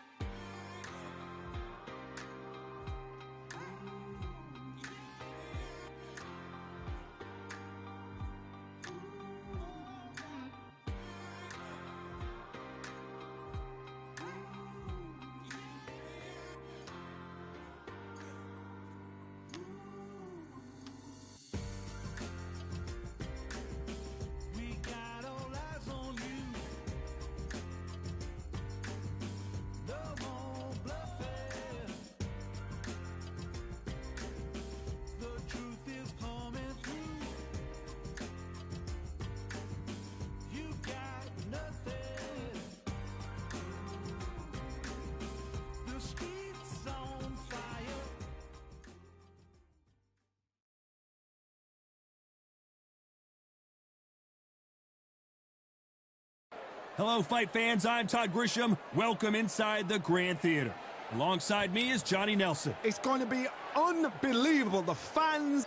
Hello, fight fans. I'm Todd Grisham. Welcome inside the Grand Theater. Alongside me is Johnny Nelson. It's going to be unbelievable. The fans...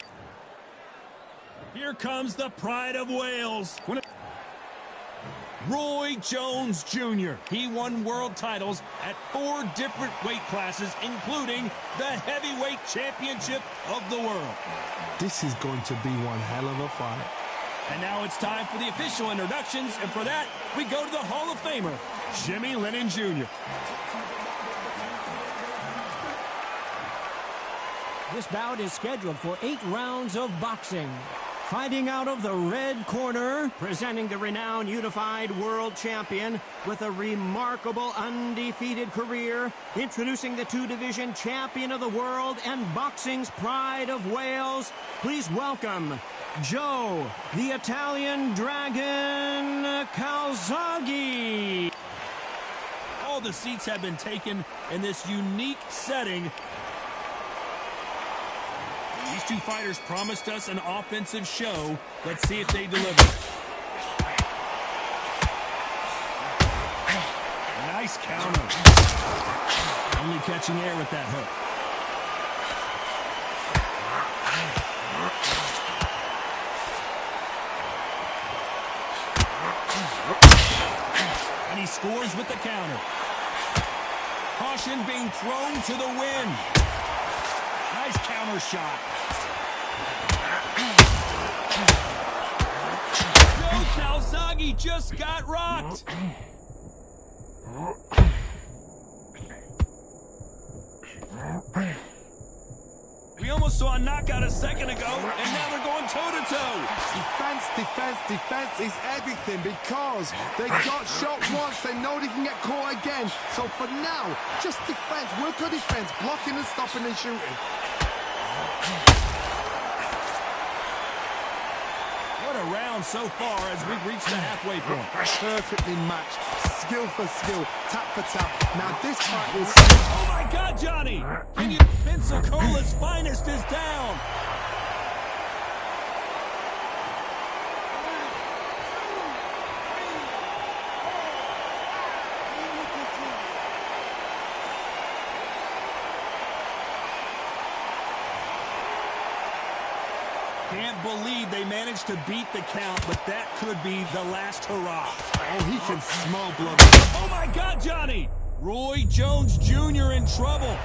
Here comes the pride of Wales. Roy Jones Jr. He won world titles at 4 different weight classes, including the heavyweight championship of the world. This is going to be one hell of a fight. And now it's time for the official introductions, and for that, we go to the Hall of Famer, Jimmy Lennon Jr. This bout is scheduled for 8 rounds of boxing. Fighting out of the red corner, presenting the renowned unified world champion with a remarkable undefeated career, introducing the 2-division champion of the world and boxing's pride of Wales, please welcome Joe, the Italian Dragon Calzaghe. All the seats have been taken in this unique setting. These two fighters promised us an offensive show. Let's see if they deliver. Nice counter. Only catching air with that hook. And he scores with the counter. Caution being thrown to the wind. Nice counter shot. Joe Calzaghe just got rocked. We almost saw a knockout a second ago, and now they're going toe-to-toe. Defense, defense, defense is everything because they got shot once. They know they can get caught again. So for now, just defense. Work on defense, blocking and stopping and shooting. What a round so far as we've reached the halfway point. Perfectly matched. Skill for skill, tap for tap. Now this fight will... Oh my God, Johnny! Can you... Pensacola's finest is down. Can't believe they managed to beat the count, but that could be the last hurrah. Oh, he can smell blood. Oh my God, Johnny! Roy Jones Jr. in trouble.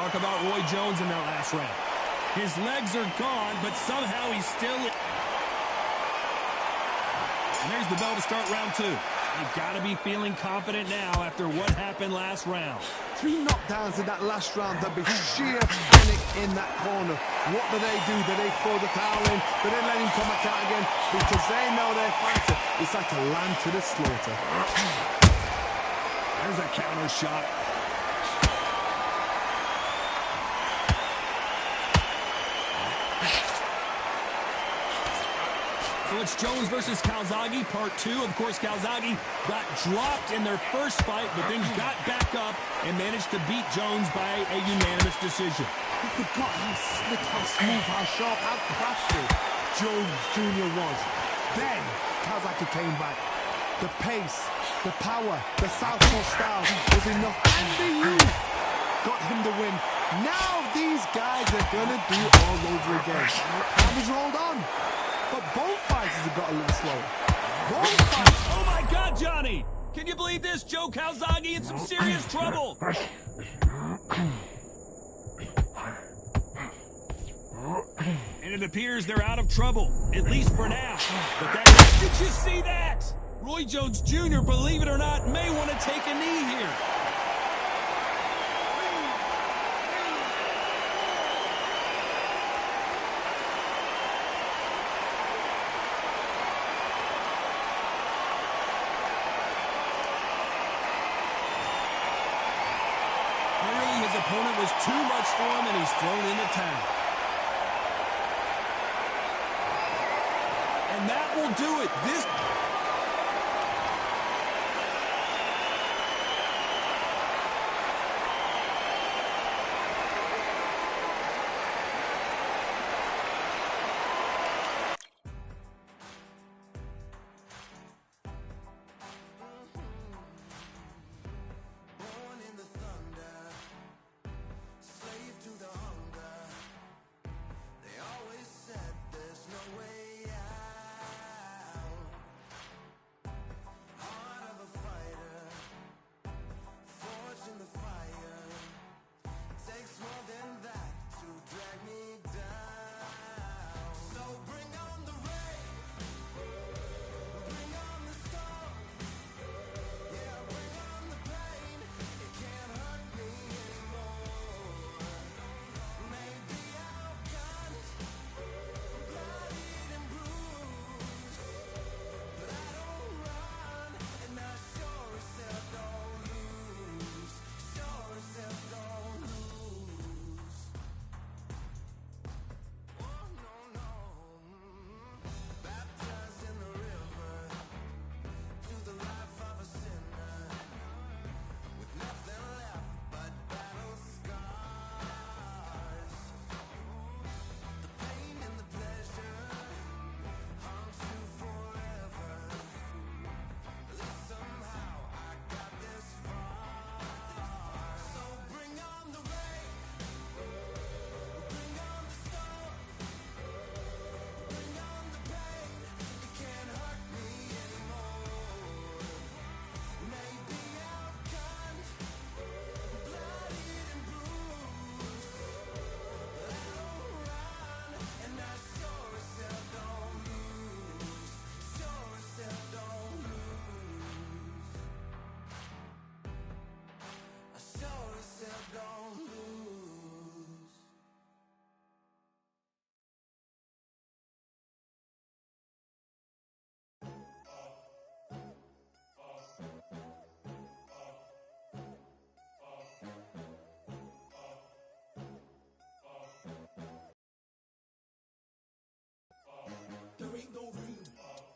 talk about Roy Jones in that last round. His legs are gone, but somehow he's still... And there's the bell to start round 2. They've got to be feeling confident now after what happened last round. 3 knockdowns in that last round. There'll be sheer panic in that corner. What do? Do they throw the towel in? Do they let him come back out again? Because they know their fighter. It's like a lamb to the slaughter. There's a counter shot. So it's Jones versus Calzaghe, part 2. Of course, Calzaghe got dropped in their first fight, but then got back up and managed to beat Jones by a unanimous decision. I forgot how slick, how smooth, how sharp, how crafty Jones Jr. was. Then Calzaghe came back. The pace, the power, the southpaw style was enough. And the youth got him the win. Now these guys are going to do all over again. Time has rolled on. But both fighters have got a little slower. Both fighters. Oh my God, Johnny! Can you believe this? Joe Calzaghe in some serious trouble. And it appears they're out of trouble, at least for now. But that... Did you see that? Roy Jones Jr., believe it or not, may want to take a knee here. Clearly his opponent was too much for him and he's thrown in the towel. And that will do it. This... There ain't no room.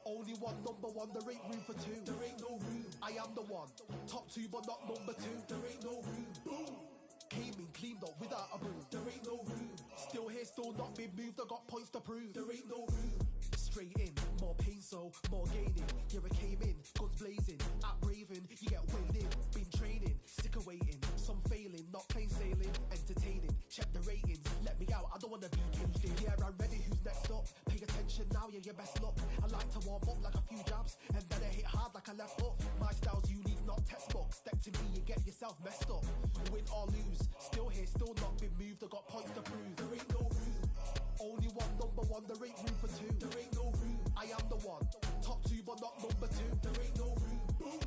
Only one number one, there ain't room for two. There ain't no room. I am the one. Top 2 but not number 2. There ain't no room. Boom. Came in, cleaned up without a broom. There ain't no room. Still here, still not been moved. I got points to prove. There ain't no room. Straight in, more pain, so more gaining. Yeah, I came in, guns blazing. At Raven, you get weighed in. Been training, sick of waiting. Some failing, not plain sailing. Entertaining, check the ratings. Let me out, I don't wanna be caged in. Yeah, I'm ready, who's next up? Pay attention now, yeah, your best luck. I like to warm up like a few jabs, and then I hit hard like a left hook. My style's unique, not textbook. Step to me, you get get yourself messed up. Win or lose, still here, still not been moved. I got points to prove. There ain't no room. Only one, number one, there ain't room for two. There ain't no room. I am the one. Top two, but not number two. There ain't no room. Boom.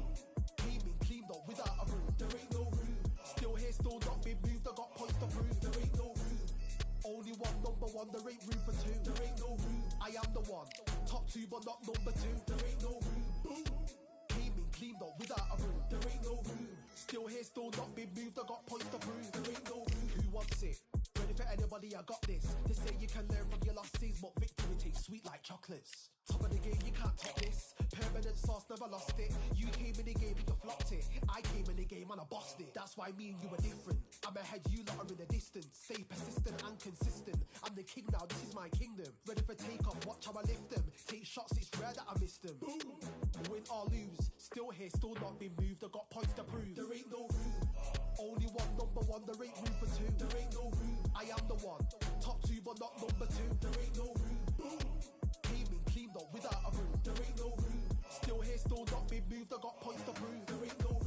Came in, cleaned up without a broom. There ain't no room. Still here, still not been moved. I got points to prove. There ain't no room. Only one, number one, there ain't room for two. There ain't no room. I am the one. Top two, but not number two. There ain't no room. Boom. Came in, cleaned up without a broom. There ain't no room. Still here, still not been moved. I got points to prove. There ain't no room. Who wants it? Ready for anybody, I got this. They say you can learn from your losses, but victory tastes sweet like chocolates. Top of the game, you can't top this. Permanent sauce, never lost it. You came in the game, you flopped it. I came in the game and I bossed it. That's why me and you are different. I'm ahead, you lot are in the distance. Stay persistent and consistent. I'm the king now, this is my kingdom. Ready for takeoff, watch how I lift them. Take shots, it's rare that I miss them. Boom. Win or lose, still here, still not been moved. I got points to prove. There ain't no room. Only one, number one, there ain't room for two. There ain't no room. I am the one. Top two, but not number two. There ain't no room. Boom. Came in, cleaned up without a broom. There ain't no room. Still here, still not been moved. I got points to prove. There ain't no room.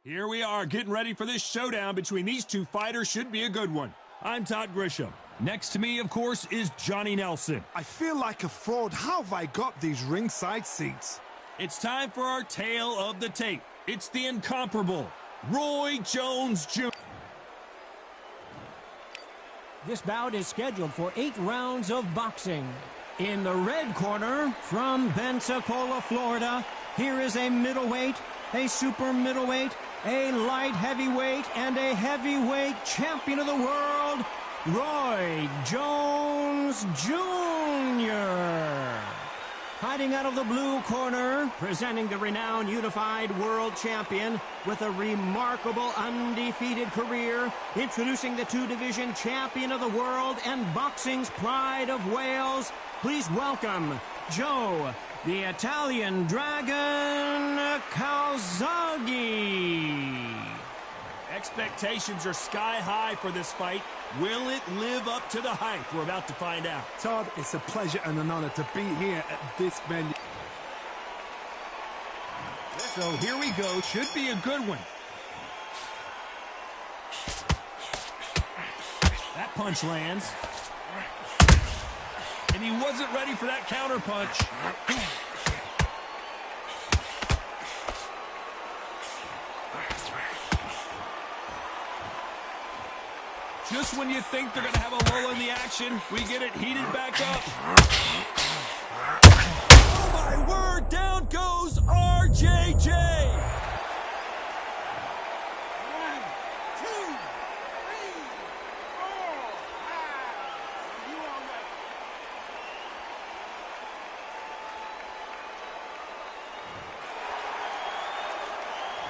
Here we are, getting ready for this showdown between these two fighters. Should be a good one. I'm Todd Grisham. Next to me, of course, is Johnny Nelson. I feel like a fraud. How have I got these ringside seats? It's time for our tale of the tape. It's the incomparable Roy Jones Jr. This bout is scheduled for 8 rounds of boxing. In the red corner, from Pensacola, Florida, here is a middleweight, a super middleweight, a light heavyweight, and a heavyweight champion of the world, Roy Jones Jr. Fighting out of the blue corner, presenting the renowned unified world champion with a remarkable undefeated career, introducing the 2-division champion of the world and boxing's pride of Wales, please welcome Joe, the Italian Dragon Calzaghe. Expectations are sky high for this fight. Will it live up to the hype? We're about to find out. Todd, it's a pleasure and an honor to be here at this venue. So here we go. Should be a good one. That punch lands. And he wasn't ready for that counter punch. Just when you think they're going to have a lull in the action, we get it heated back up. Oh my word, down goes RJJ. 1, 2, 3, 4, 5. You all right?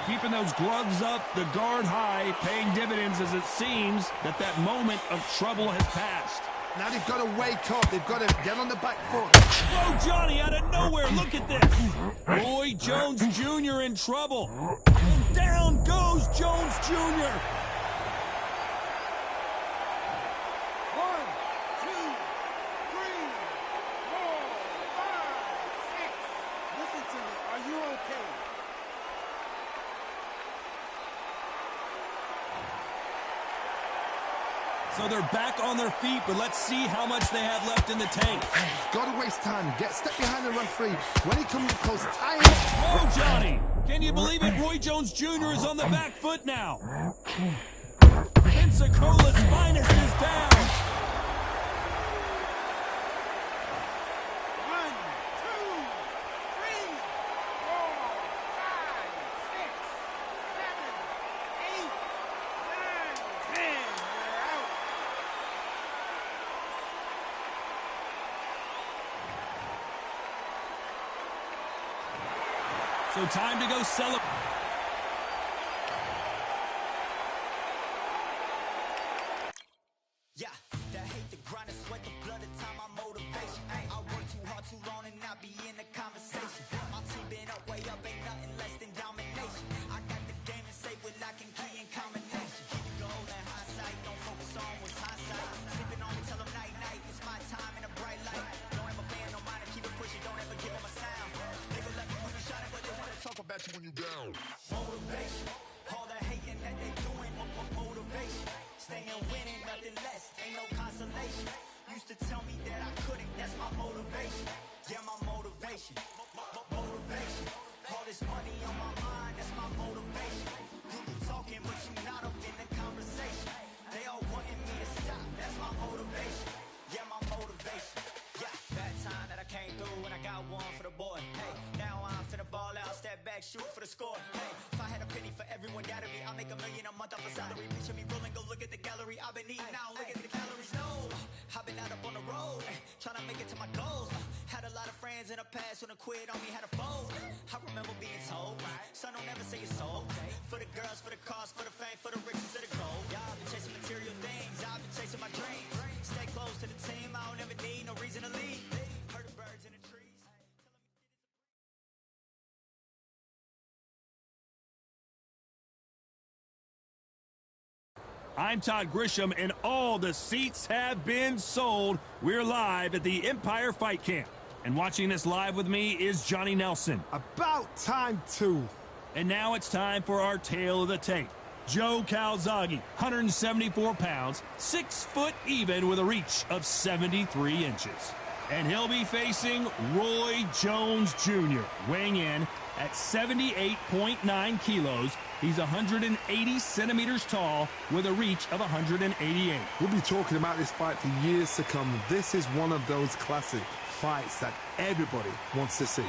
Keeping those gloves up, the guard high, paying dividends as it seems that moment of trouble has passed. Now they've got to wake up. They've got to get on the back foot. Whoa, Johnny, out of nowhere, look at this. Roy Jones Jr. in trouble. And down goes Jones Jr. 1, 2, 3, 4, 5, 6. Listen to me. Are you okay? So they're back on their feet, but let's see how much they have left in the tank. Got to waste time. Step behind the referee. When he comes close, tie him. Whoa, Johnny! Can you believe it? Roy Jones Jr. is on the back foot now. Pensacola's finest is down. 1, 2, 3, 4, 5, 6, 7, 8, 9, 10. We're out. So time to go celebrate. motivation. Yeah, my motivation. Motivation. All this money on my mind, that's my motivation. You be talking, but you not up in the conversation. They all wanting me to stop, that's my motivation. Yeah, my motivation. Yeah, that time that I came through when I got one for the boy. Hey, now I'm finna ball out, step back, shoot for the score. Hey, if I had a penny for everyone doubted me, I'll make $1 million a month off a salary. Picture me rolling, go look at the gallery. I've been eating now, look at the calories. No, I've been out up on the road, trying to make it to my goals. Had a lot of friends in the past when I quit on me, had a fold. I remember being told, son, don't ever say it's sold. For the girls, for the cars, for the fame, for the riches, for the gold. Yeah, I've been chasing material things, I've been chasing my dreams. Stay close to the team, I don't ever need no reason to leave. Heard the birds in the trees. I'm Todd Grisham, and all the seats have been sold. We're live at the Empire Fight Camp. And watching this live with me is Johnny Nelson. About time, too. And now it's time for our tale of the tape. Joe Calzaghe, 174 pounds, 6 foot even with a reach of 73 inches. And he'll be facing Roy Jones Jr., weighing in at 78.9 kilos. He's 180 centimeters tall with a reach of 188. We'll be talking about this fight for years to come. This is one of those classic fights that everybody wants to see.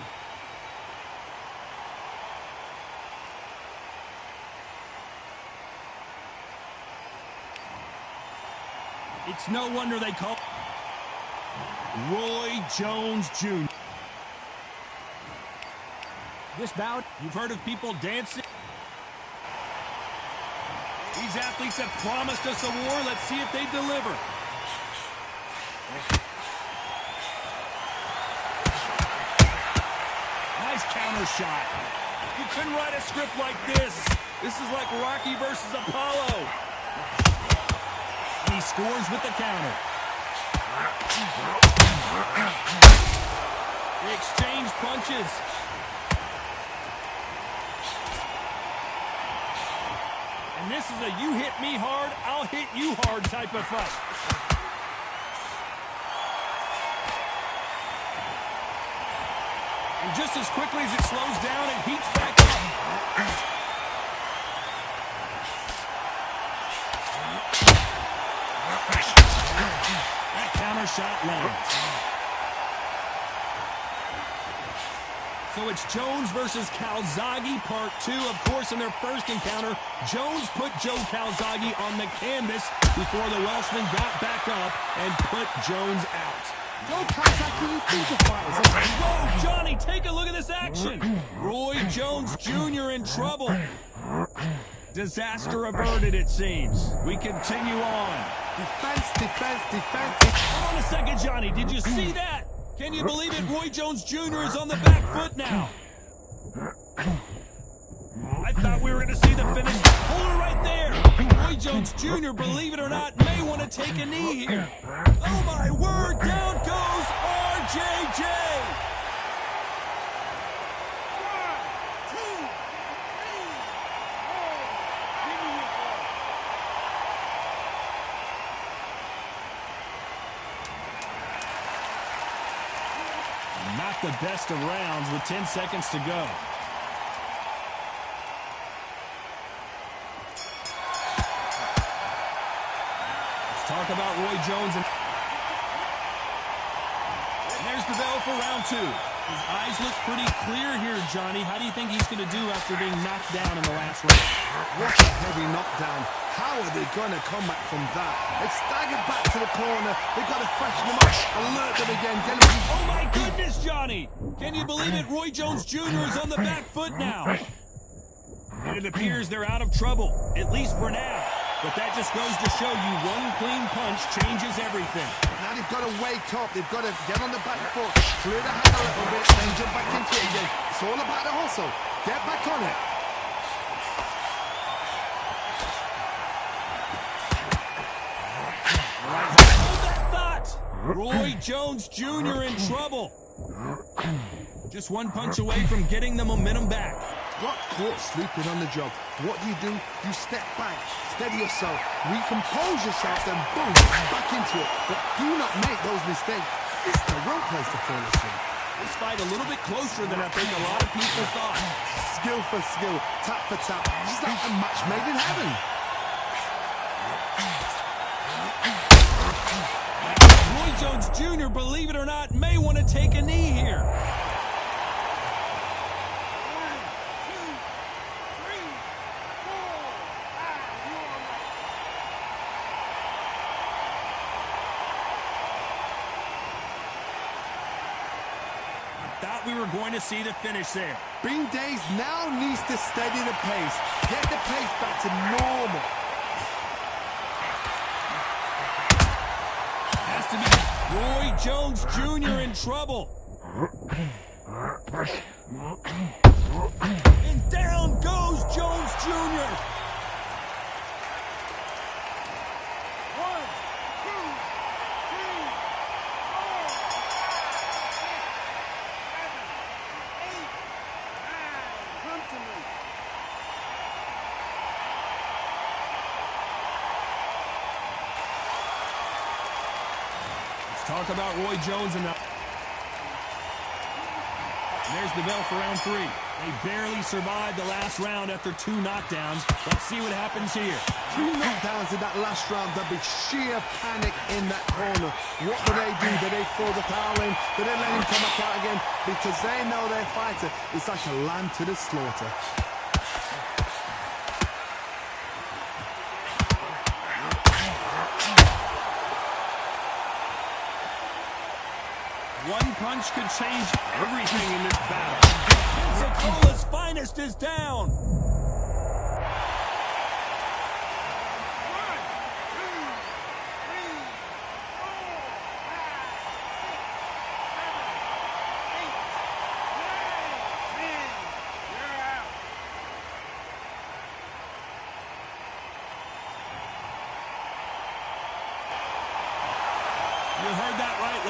It's no wonder they call Roy Jones Jr. This bout, You've heard of people dancing. These athletes have promised us a war. Let's see if they deliver. Nice counter shot. You couldn't write a script like this. This is like Rocky versus Apollo. And he scores with the counter. They exchange punches. And this is a you hit me hard, I'll hit you hard type of fight. And just as quickly as it slows down, it heats back up. That counter shot lands. So it's Jones versus Calzaghe, part 2. Of course, in their first encounter, Jones put Joe Calzaghe on the canvas before the Welshman got back up and put Jones out. Joe Calzaghe is a fighter. Whoa, Johnny, take a look at this action. Roy Jones Jr. in trouble. Disaster averted, it seems. We continue on. Defense, defense, defense. Hold on a second, Johnny. Did you see that? Can you believe it? Roy Jones Jr. is on the back foot now. I thought we were going to see the finish. Hold it right there. Roy Jones Jr., believe it or not, may want to take a knee here. Oh, my word. Down goes RJJ. 1, 2, 3, 4. Not the best of rounds with 10 seconds to go. Let's talk about Roy Jones. And there's the bell for round 2. His eyes look pretty clear here, Johnny. How do you think he's going to do after being knocked down in the last round? What a heavy knockdown. How are they going to come back from that? They staggered back to the corner. They've got to freshen them up, alert them again. Get them. Oh, my goodness, Johnny. Can you believe it? Roy Jones Jr. is on the back foot now. And it appears they're out of trouble, at least for now. But that just goes to show you one clean punch changes everything. Now they've got to wake up. They've got to get on the back foot, clear the head a little bit, then jump back into it again. It's all about the hustle. Get back on it. Hold that thought. Roy Jones Jr. in trouble. Just one punch away from getting the momentum back. Got caught sleeping on the job. What do? You step back, steady yourself, recompose yourself, then boom, back into it. But do not make those mistakes. This is the wrong place to fall asleep. This fight a little bit closer than I think a lot of people thought. Skill for skill, tap for tap. Just like a match made in heaven. Roy Jones Jr., believe it or not, may want to take a knee here. Thought we were going to see the finish there. Bing Days now needs to steady the pace. Get the pace back to normal. Has to be Roy Jones Jr. in trouble. And down goes Jones Jr. 1, 2, 3, 4, 5, 6, 7, 8, 9. Come to me. Let's talk about Roy Jones and there's the bell for round 3. They barely survived the last round after 2 knockdowns. Let's see what happens here. 2 knockdowns in that last round. There'll be sheer panic in that corner. What do? Do they throw the towel in? Do they let him come back out again? Because they know their fighter is like a lamb to the slaughter. One punch could change everything in this battle. Pensacola's finest is down. 1, 2, 3, 4, 5, 6, 7, 8, 9, 10. You're out. You heard that right.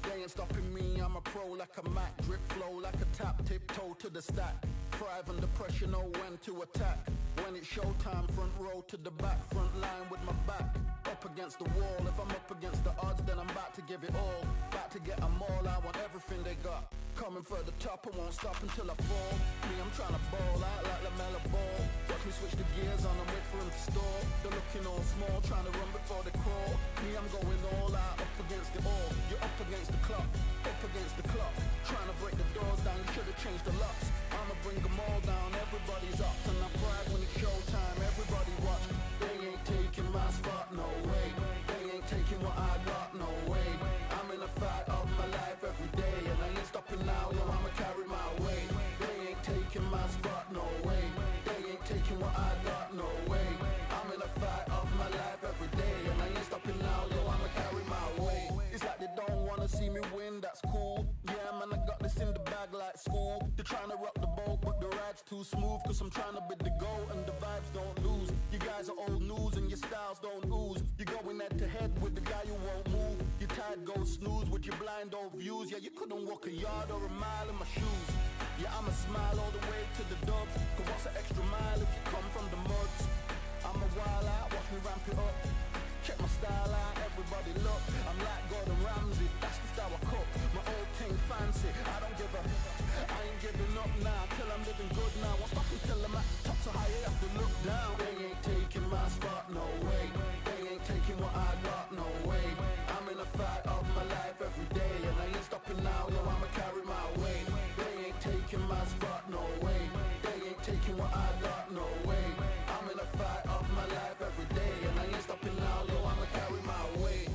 They ain't stopping me, I'm a pro like a Mac. Drip flow like a tap, tiptoe to the stack. Thrive under pressure, know when to attack. When it's showtime, front row to the back. Front line with my back up against the wall. If I'm up against the odds, then I'm about to give it all. About to get them all, I want everything they got. Coming for the top, I won't stop until I fall. Me, I'm trying to ball out like LaMelo Ball. Watch me switch the gears on and wait for him to stall. They're looking all small, trying to run before they crawl. Me, I'm going all out, up against it all. You're up against the clock, up against the clock. Trying to break the doors down, you should have changed the locks. I'ma bring them all down, everybody's up. And I pride when it's showtime, everybody watch. They ain't taking my spot, no way. They ain't taking what I got, no way. I'm in a fight of my life every day, and I ain't stopping now, yo, I'ma carry my weight. They ain't taking my spot, no way. They ain't taking what I got, no way. I'm in a fight of my life every day, and I ain't stopping now, yo, I'ma carry my weight. It's like they don't wanna see me win, that's cool. Yeah, man, I got this in the bag like school. They're trying to rock the boat, but the ride's too smooth. Cause I'm trying to bid the go, and the vibes don't lose. You guys are old news, and your styles don't ooze. You're going head to head with the guy who won't move. Your tide goes snooze with your blind old views. Yeah, you couldn't walk a yard or a mile in my shoes. Yeah, I'ma smile all the way to the dubs. Cause what's an extra mile if you come from the muds? I'm a wild out, watch me ramp it up. Check my style out, everybody look. I'm like Gordon Ramsay, that's the style I cook. My old thing fancy, I don't give a. I ain't giving up now, till I'm living good now. Won't stop until I'm at the top, so high you have to look down. They ain't taking my spot, no way. They ain't taking what I got, no way. I'm in a fight of my life every day, and I ain't stopping now, yo, I'ma carry my weight. They ain't taking my spot, no way. They ain't taking what I got, no way. I'm in a fight of my life every day, and I ain't stopping now, yo, I'ma carry my weight.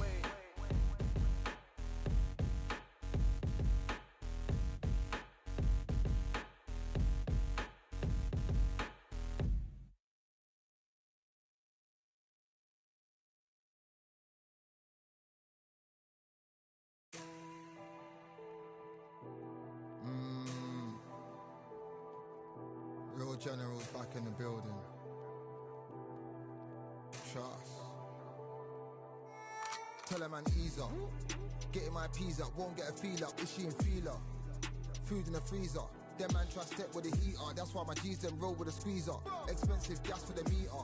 Real generals back in the building. Trust. Tell a man ease up. Getting my peas up, won't get a feel up. Is she in feeler? Food in the freezer. Them man try step with the heater. That's why my G's them roll with a squeezer. Expensive gas for the meter.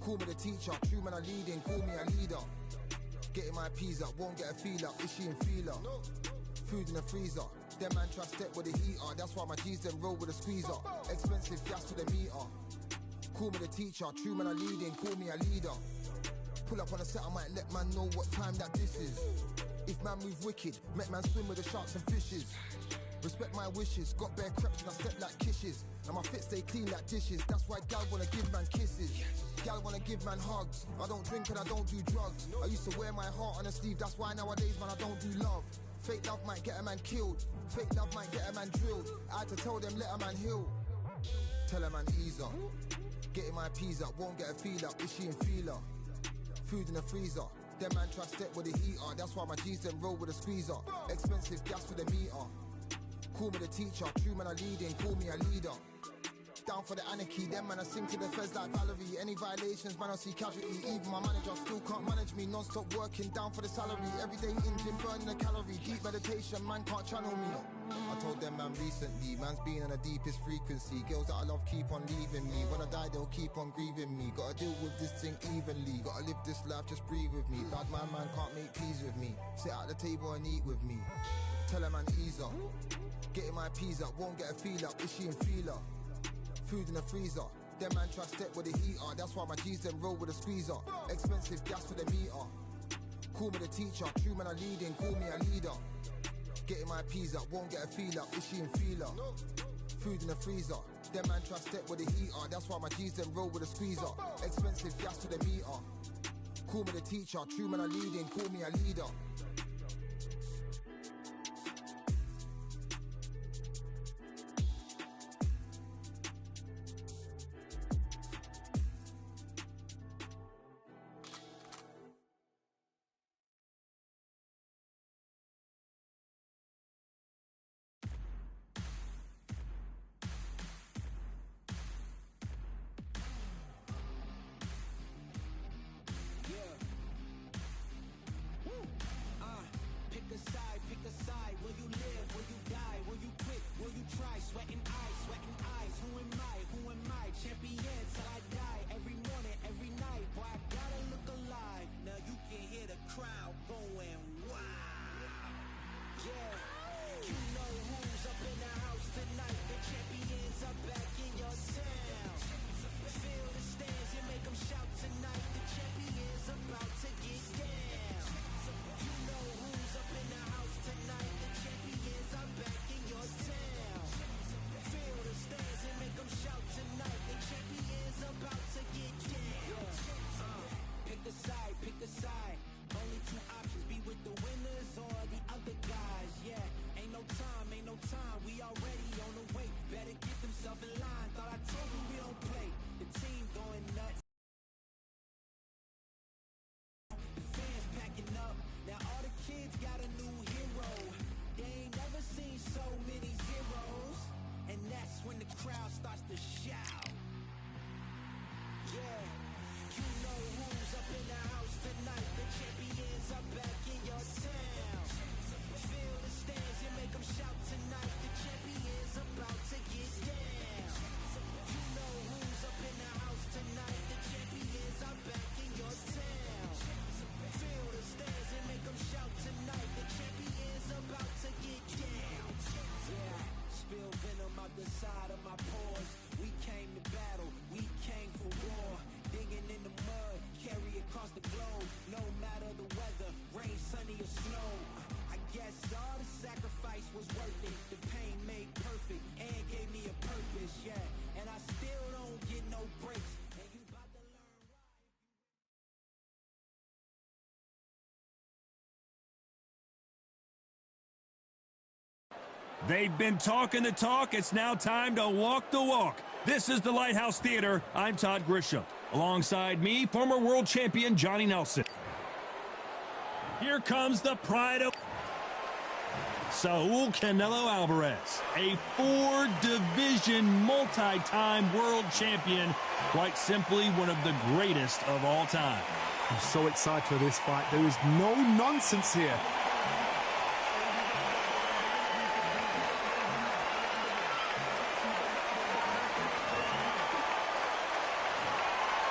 Call me the teacher. True man I leading, call me a leader. Getting my peas up, won't get a feel up. Is she in feeler? Food in the freezer. Them man try step with the heater. That's why my G's them roll with a squeezer. Expensive gas for the meter. Call me the teacher. True man I leading, call me a leader. Pull up on a set, I might let man know what time that this is. If man move wicked, make man swim with the sharks and fishes. Respect my wishes, got bare creps and I step like kisses. And my fit stay clean like dishes, that's why gal wanna give man kisses. Gal wanna give man hugs, I don't drink and I don't do drugs. I used to wear my heart on a sleeve, that's why nowadays man I don't do love. Fake love might get a man killed, fake love might get a man drilled. I had to tell them let a man heal. Tell a man ease up, getting my peas up, won't get a feel up, is she in feeler? Food in the freezer, them man try step with the heater. That's why my G's them roll with a squeezer. Expensive gas for the meter. Call me the teacher, true man I leading, call me a leader. Down for the anarchy, them man I sing to the feds like Valerie. Any violations, man I see casualty. Even my manager still can't manage me. Non-stop working, down for the salary. Everyday in gym, burning a calorie. Deep meditation, man can't channel me. I told them man recently, man's been on the deepest frequency. Girls that I love keep on leaving me. When I die they'll keep on grieving me. Gotta deal with this thing evenly. Gotta live this life, just breathe with me. Bad man can't make peace with me. Sit at the table and eat with me. Tell a man ease up. Getting my peas up, won't get a feel up. Is she in feeler? Food in the freezer. Them man try step with the heater. That's why my G's them roll with a squeezer. Expensive gas for the meter. Call me the teacher, true man I leading, call me a leader. Getting my peas up, won't get a feel up. Is she in feeler? Food in the freezer. Them man try step with the heater. That's why my G's them roll with a squeezer. Expensive gas for the meter. Call me the teacher, true man I leading, call me a leader. Pick a side. Will you live? Will you die? Will you quit? Will you try? Sweating eyes. Who am I? Champion till I die. Every morning, every night. Boy, I gotta look alive. Now you can hear the crowd going wow. Yeah, you know who's up in the house tonight. The champions are back in your town. Feel the stands and make them shout tonight. The champions about to get down. You know who's up in the house tonight. The champions are back in your town. Feel the stands and make them shout tonight. The champions about to get down. Pick a side. Only two options, be with the winners or the other guys. Yeah, ain't no time. We already on the way. Better get themselves in line. Thought I told you we don't play. The team going nuts. The fans packing up. Now all the kids got a new hero. They ain't never seen so many zeros. And that's when the crowd starts to shout. Yeah, you know who's up in the house tonight. The champions are back in your town. Feel the stands and make them shout tonight. The champions about to get down. You know who's up in the house tonight. The champions are back in your town. Feel the stands and make them shout tonight. The champions about to get down. Yeah, spill venom out the side of my pores. We came to battle, we came for war. Digging in the mud, carry across the globe. No matter the weather, rain, sunny or snow. I guess all the sacrifice was worth it. The pain made perfect and gave me a purpose, yeah. And I still don't get no breaks. And you about to learn why. They've been talking the talk. It's now time to walk the walk. This is the Lighthouse Theater. I'm Todd Grisham. Alongside me, former world champion Johnny Nelson. Here comes the pride of Saul Canelo Alvarez, a four-division, multi-time world champion, quite simply one of the greatest of all time. I'm so excited for this fight. There is no nonsense here.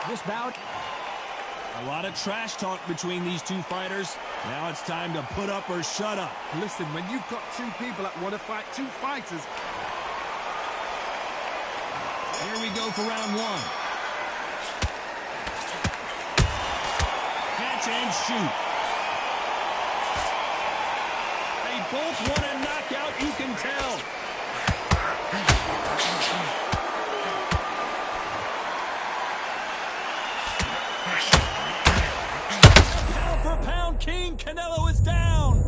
This bout, a lot of trash talk between these two fighters. Now it's time to put up or shut up. Listen, when you've got two people that want to fight, two fighters. Here we go for round one. Catch and shoot. They both want a knockout, you can tell. Pound for pound king, Canelo is down.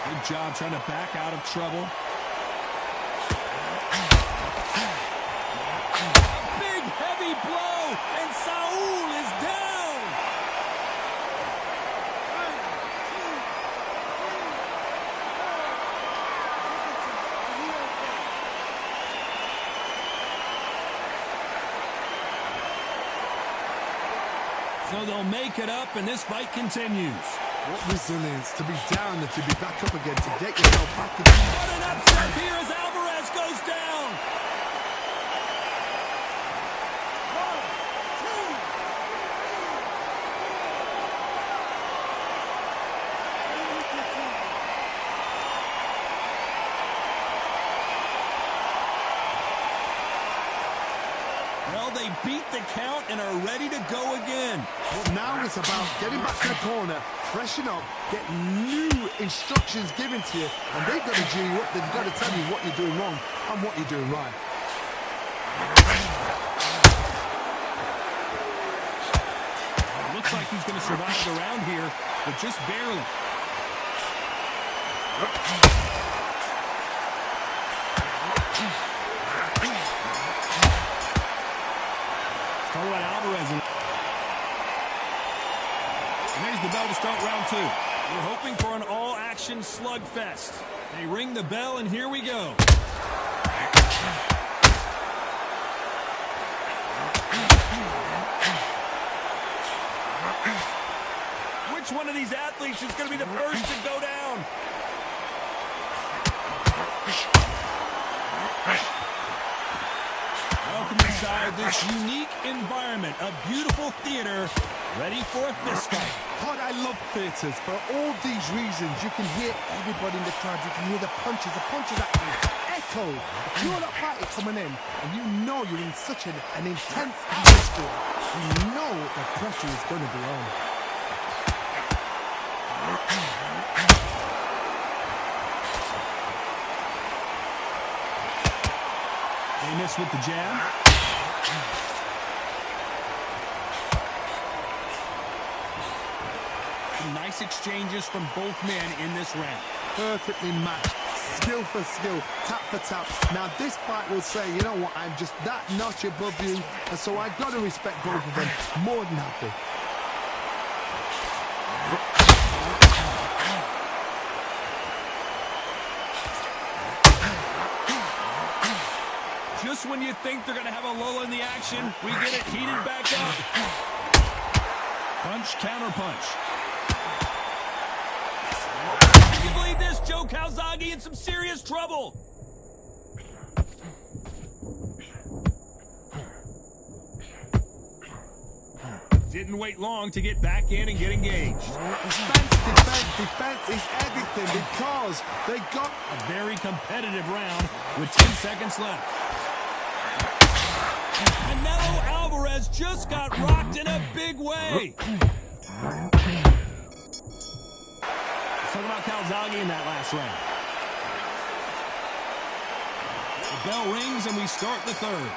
Good job trying to back out of trouble. Big heavy blow, and Saul is down. So they'll make it up, and this fight continues. What resilience to be down and to be back up again, to get yourself back in. What an upset here as Alvarez goes down. Well, they beat the count and are ready to go again. But now it's about getting back to the corner, freshen up, get new instructions given to you, and they've got to do you up. They've got to tell you what you're doing wrong and what you're doing right. Looks like he's going to survive the round here, but just barely. Talk about Alvarez. And there's the bell to start round two. We're hoping for an all-action slugfest. They ring the bell, and here we go. Which one of these athletes is going to be the first to go down? Welcome inside this unique environment, a beautiful theater, ready for a fist fight. God, I love theatres for all these reasons. You can hear everybody in the crowd. You can hear the punches actually echo. You're not fighting coming in, and you know you're in such an intense atmosphere. You know the pressure is going to be on. They miss with the jab. Some nice exchanges from both men in this round. Perfectly matched, skill for skill, tap for tap. Now this fight will say, you know what, I'm just that notch above you, and so I've got to respect both of them more than happy. Just when you think they're going to have a lull in the action, we get it heated back up. Punch, counter punch. Can you believe this? Joe Calzaghe in some serious trouble. Didn't wait long to get back in and get engaged. Defense is everything because they got a very competitive round with 10 seconds left. Canelo Alvarez just got rocked in a big way. Let's talk about Calzaghe in that last round. The bell rings and we start the third.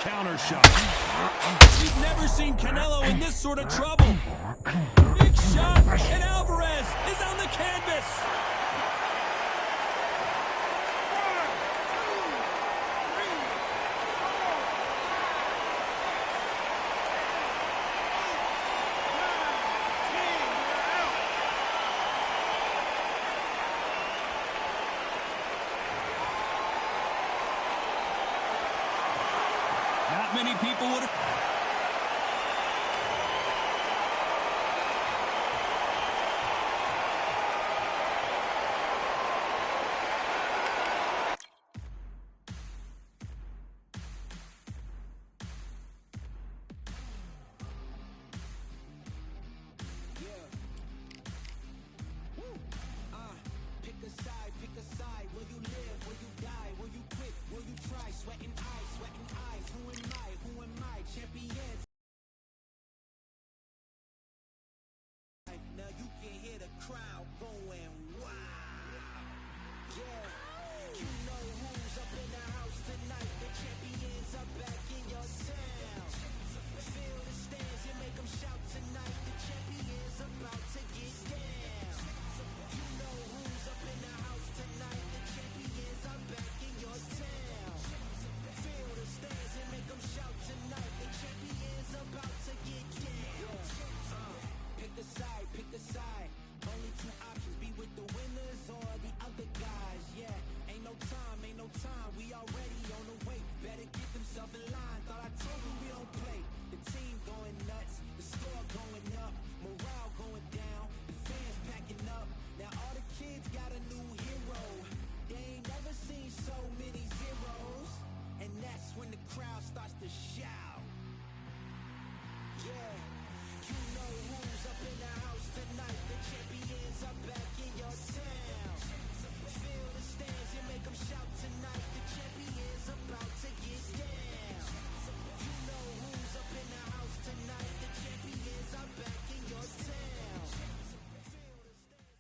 counter shot. We've never seen Canelo in this sort of trouble. Big shot, and Alvarez is on the canvas. Not many people would have... Pick a side. Will you live? Will you die? Will you quit? Will you try? Sweating eyes. Who am I? Champions. Now you can hear the crowd going wow. Yeah, you know who's up in the house tonight. The champions are back in your town. Feel the stands and make them shout tonight. The champions about to get down. You know who's up in the house tonight. The champions are back in your town. Feel the stands and make them shout tonight. The champions about to get down. Pick a side. Only two options, be with the winners or the other guys. Yeah, ain't no time. We already on the way. Better get themselves in line. Thought I told you we don't play. The team going nuts, the score going up, morale going down, the fans packing up. Now all the kids got a new hero. They ain't never seen so many zeros. And that's when the crowd starts to shout. Yeah, you know who's up in the house tonight. The champions are back in your town. Feel the stands and make them shout tonight. The champions about to get down. You know who's up in the house tonight. The champions are back in your town. Feel the stands and make them shout.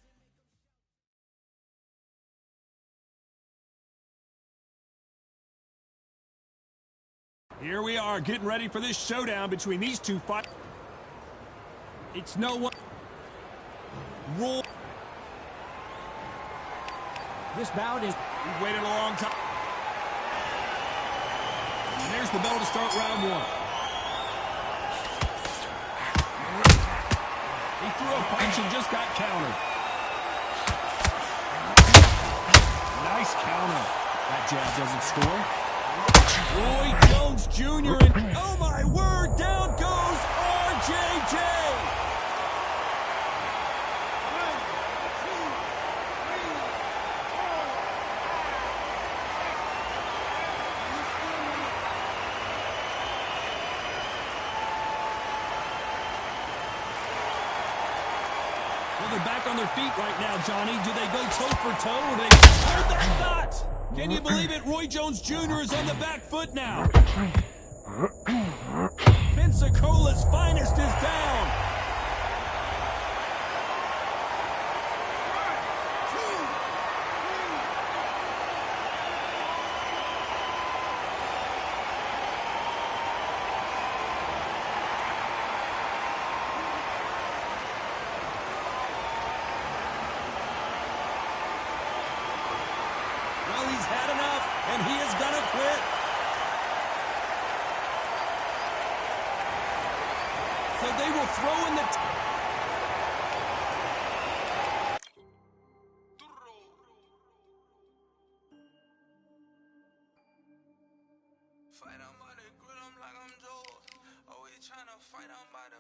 Here we are, getting ready for this showdown between these two fighters. It's no one. Roll. This bout is... We've waited a long time. And there's the bell to start round one. He threw a punch and just got countered. Nice counter. That jab doesn't score. Roy Jones Jr. and, oh my word, down goes RJJ. Well, they're back on their feet right now, Johnny. Do they go toe for toe or do they hold that knot? Can you believe it? Roy Jones Jr. is on the back foot now. Pensacola's finest is down. Well, he's had enough, and he is gonna quit. So they will throw in the... Fight on by the grill, I'm like I'm George. Always tryna fight on by the...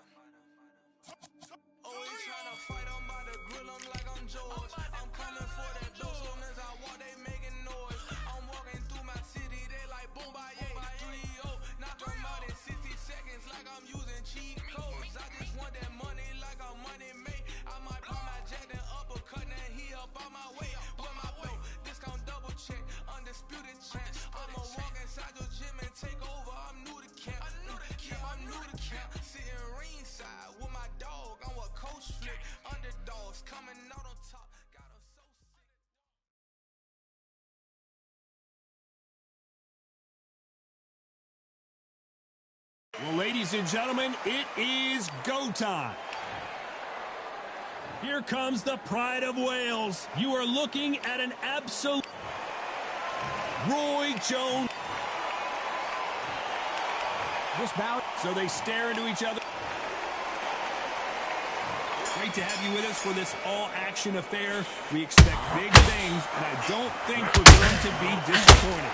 Always tryna fight on by the grill, I'm like I'm George. I'm coming for that dough, soon as I walk, they making noise. I'm walking through my city, they like boom, by 3-0. Knock them out in 60 seconds like I'm using cheat codes. I just want that money like I'm money made. I might pop my jack and uppercut, and he up on my way. With my belt, discount double check, undisputed champ. I'ma walk inside your gym and take over. I'm new to camp. I'm new to camp. Sitting ringside with my dog on what coach flick. Underdogs coming out on top. Well, ladies and gentlemen, it is go time. Here comes the pride of Wales. You are looking at an absolute Roy Jones. This bout. So they stare into each other. Great to have you with us for this all-action affair. We expect big things, and I don't think we're going to be disappointed.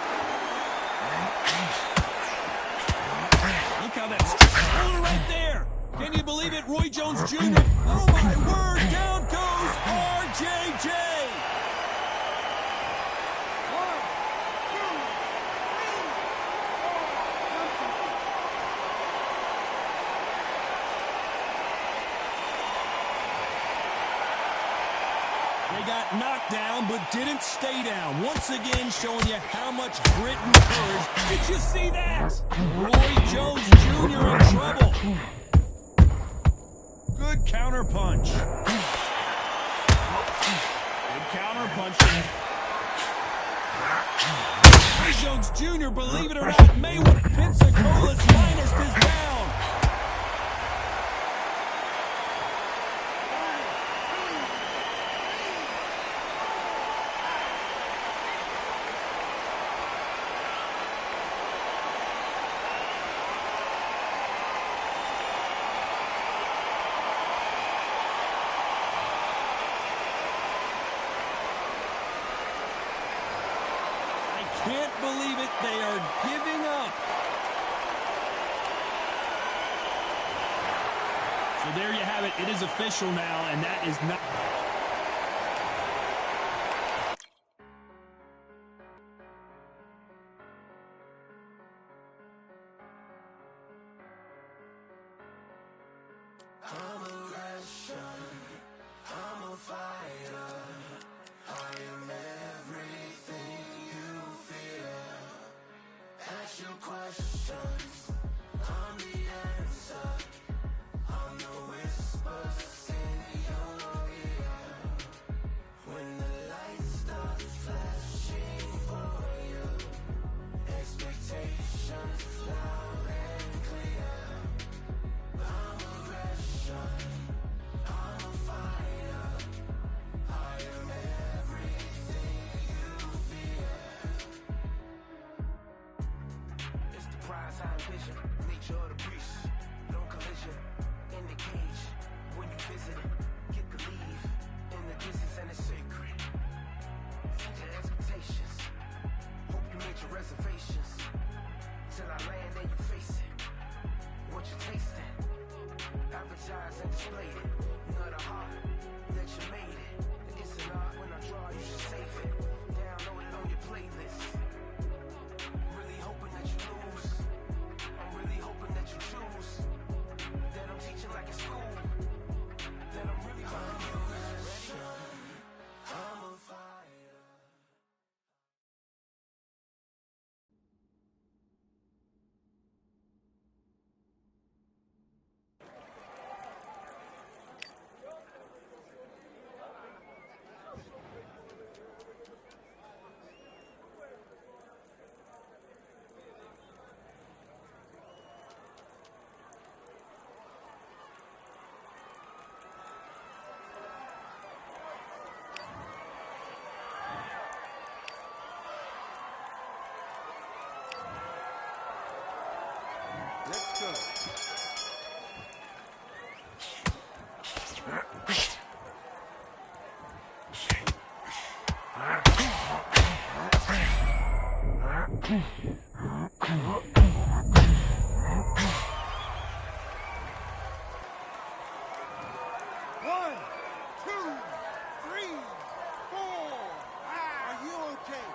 Look how that's right there. Can you believe it? Roy Jones Jr. Oh, my word. Down goes RJJ. They got knocked down, but didn't stay down. Once again, showing you how much grit and courage. Did you see that? Roy Jones Jr. in trouble. Good counter punch. Good counter punch. Roy Jones Jr., believe it or not, may win Pensacola's finest is down. Can't believe it. They are giving up. So there you have it. It is official now, and that is not... I'm aggression, I'm a fighter, I am everything you fear. Ask your questions, I'm the answer, I'm the whispers in your ear. When the lights start flashing for you, expectations loud and clear. I'm aggression, I'm a fighter, I am everything you fear. It's the prize I envision, nature of the beast, no collision, in the cage, when you visit it, get to leave, in the distance and it's sacred. Set your expectations, hope you made your reservations, till I land and you face it, what you tasting. Advertise and display it. You know the heart that you made it. It's an art when I draw, you should save it. Download it on your playlist. Really hoping that you lose. I'm really hoping that you choose. That I'm teaching like it's school. That I'm really about to use. I'm a fighter. Let's go. One, two, three, four. Are you okay?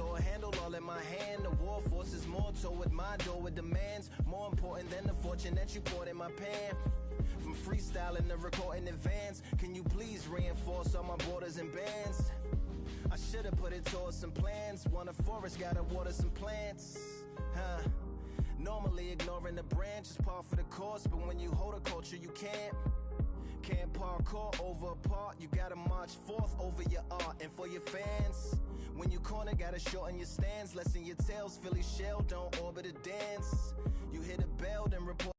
sword handle all in my hand. The war force is mortal with my door with demands. More important than the fortune that you poured in my pan. From freestyling to recording advance, can you please reinforce all my borders and bands? I should've put it towards some plans. Want a forest, gotta water some plants. Normally ignoring the branch is par for the course, but when you hold a culture you can't parkour over a part. You gotta march forth over your art. And for your fans, when you corner, gotta shorten your stance. Lessen your tails, Philly shell, don't orbit a dance. You hit a bell, then report.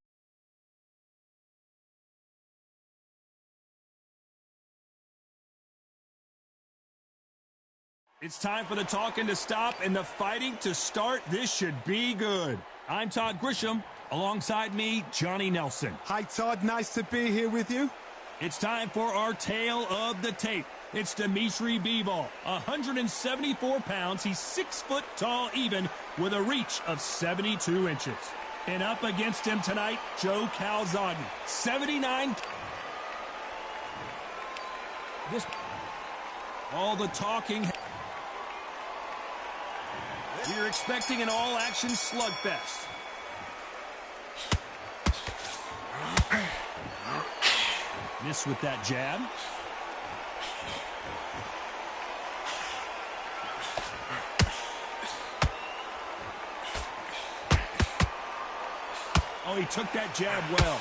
It's time for the talking to stop and the fighting to start. This should be good. I'm Todd Grisham. Alongside me, Johnny Nelson. Hi, Todd. Nice to be here with you. It's time for our tale of the tape. It's Dimitri Bivol, 174 pounds. He's 6 foot tall even with a reach of 72 inches. And up against him tonight, Joe Calzaghe, 79. All the talking. We're expecting an all-action slugfest. Miss with that jab. Oh, he took that jab well.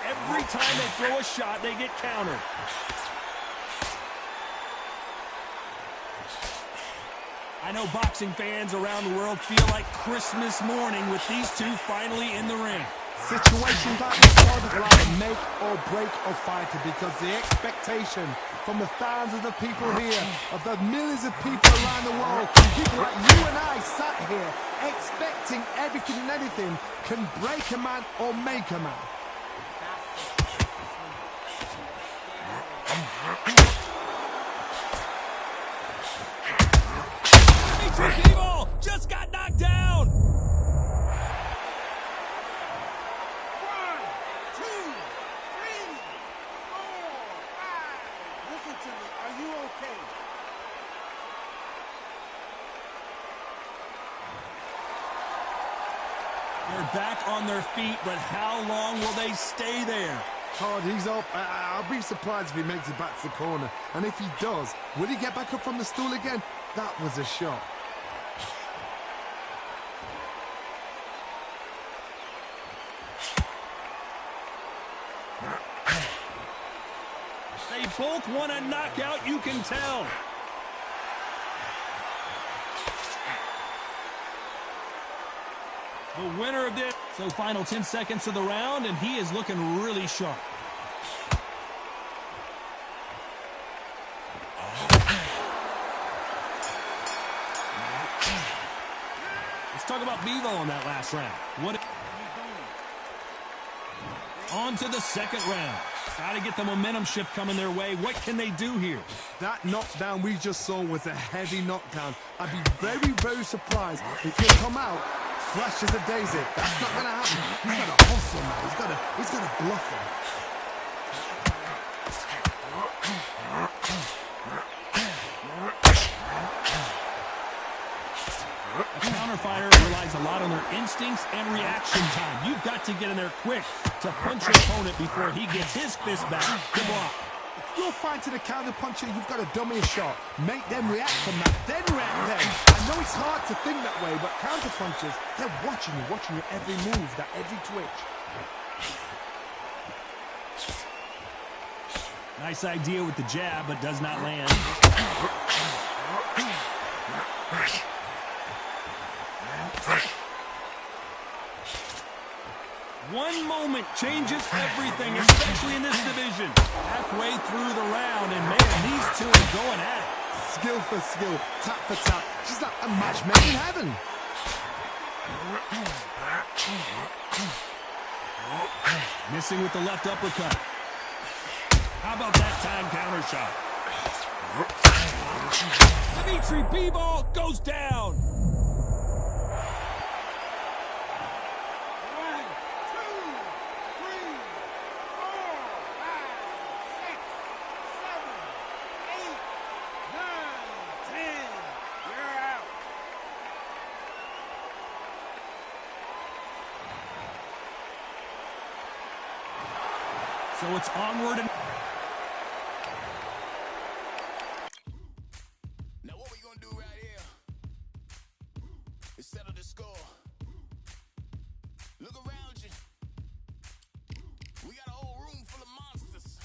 Every time they throw a shot, they get countered. I know boxing fans around the world feel like Christmas morning with these two finally in the ring. Situations like this are either make or break a fighter, because the expectation from the thousands of people here, of the millions of people around the world, people like you and I sat here expecting everything and anything, can break a man or make a man. Dimitri Bivol just got knocked down. 1, 2, 3, 4, 5. Listen to me. Are you okay? They're back on their feet, but how long will they stay there? Todd, he's up. I'll be surprised if he makes it back to the corner. And if he does, will he get back up from the stool again? That was a shot. They both want a knockout, you can tell. The winner of this. So final 10 seconds of the round, and he is looking really sharp. Let's talk about Bivol in that last round. On to the second round. Got to get the momentum shift coming their way. What can they do here? That knockdown we just saw was a heavy knockdown. I'd be very, very surprised if he'll come out fresh as a daisy. That's not going to happen. He's got to hustle now. He's got to bluff him. A counter-fighter relies a lot on their instincts and reaction time. You've got to get in there quick to punch your opponent before he gets his fist back to block. If you're fighting a counter-puncher, you've got to dummy a shot. Make them react from that, then react then. I know it's hard to think that way, but counter-punchers, they're watching your every move, that every twitch. Nice idea with the jab, but does not land. One moment changes everything, especially in this division. Halfway through the round, and man, these two are going at it. Skill for skill, tap for tap. She's like a match made in heaven. Missing with the left uppercut. How about that time counter shot? Dimitri Bivol goes down. 10. So it's onward and... Now what we gonna do right here is settle the score. Look around you. We got a whole room full of monsters.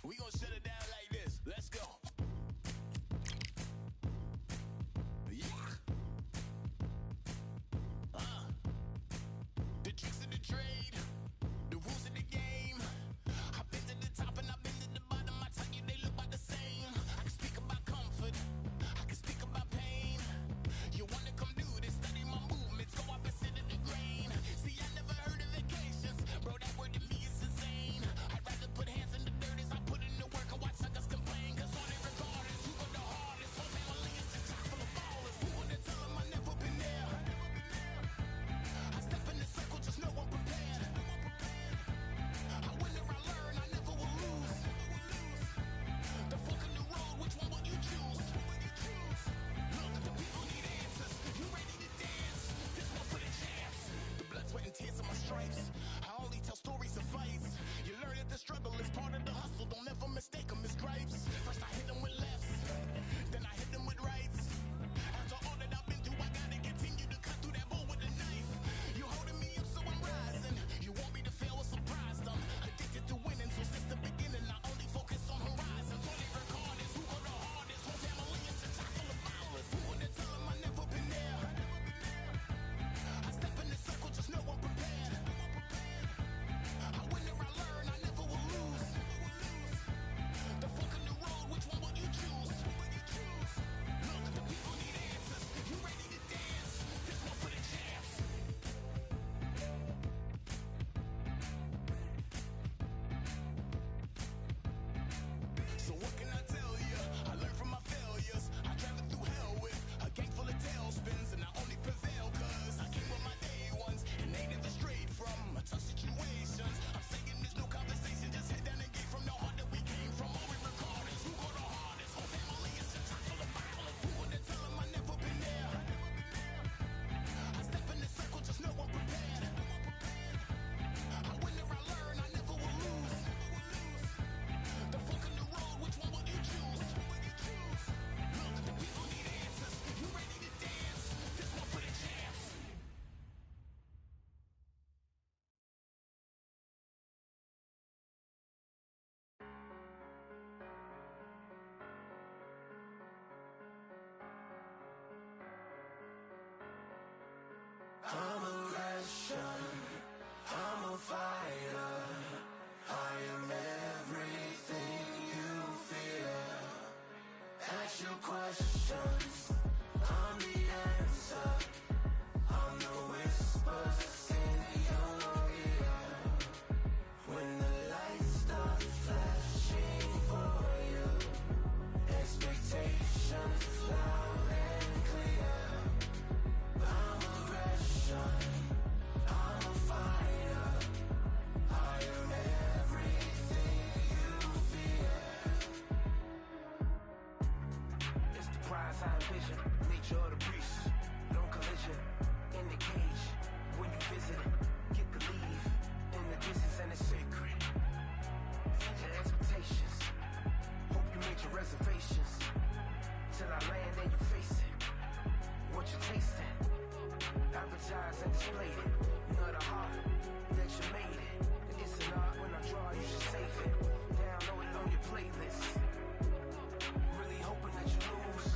We gonna shut it down like this. Let's go. Yeah. The tricks of the trade, the rules of the game. I've been to the top and I've been to the bottom. I tell you they look about the same. I can speak about comfort, I can speak about pain. You wanna come do this, study my movements, go opposite of the grain. See, I never heard of vacations, bro, that word to me is insane. I'd rather put hands in the dirt as I put in the work and watch suckers complain. Cause all they regard is who go the hardest. Whole family is a chock full of ballers. Who wanna tell them I never been there? I step in the circle, just know I'm prepared. I win or I learn, I never will lose. The fork in the road, which one will you choose? Look, the people need answers. You ready to dance? This one for the champs. The blood, sweat, and tears of my stripes. I only tell stories of fights. You learn that the struggle is part of the hustle. Don't ever mistake them as gripes. First I hit them with lefts, then I hit them with rights. After all that I've been through, I gotta continue to cut through that bull with a knife. You holding me up, so I'm rising. You want me to fail or surprise them. Addicted to winning, so since the beginning, I only focus on horizons. All they record is who go the hardest. Whole family is a chock full of ballers. Who wanna tell them I never been there? I step in the circle, just know I'm prepared. I win or I learn, I never will lose. The fork in the road, which one will you choose? Look, the people need answers. You ready to dance? This one for the champs. So what can I tell you? I learned from my failures. I traveled through hell with a gang full of tailspins, and I only prevail cause I came with my day ones and they never strayed from tough situations. I'm saying there's no conversation, just head down and get from the heart that we came from. All we record is who go the hardest. Whole family is a chock full of ballers. Who wanna tell them I never been there? I step in the circle, just know I'm prepared. I win or I learn, I never will lose. The fork in the road, which one will you choose? Look, the people need answers. You ready to dance? This one for the champs. I'm a Russian, I'm a fighter. I am everything you fear. Ask your questions, I'm the answer. I'm the whispers in your ear. When the lights start flashing for you, expectations loud and clear. I'm aggression, I'm a fighter. I am everything you fear. It's the prize I envision, nature of the beast. No collision, in the cage. When you visit, get the leave. In the distance and it's sacred. Your expectations, hope you made your reservations. Till I land and you face it. What you tasting? Advertise and display it. Know the heart that you made it. It's an art when I draw, you should save it. Download it on your playlist. Really hoping that you lose.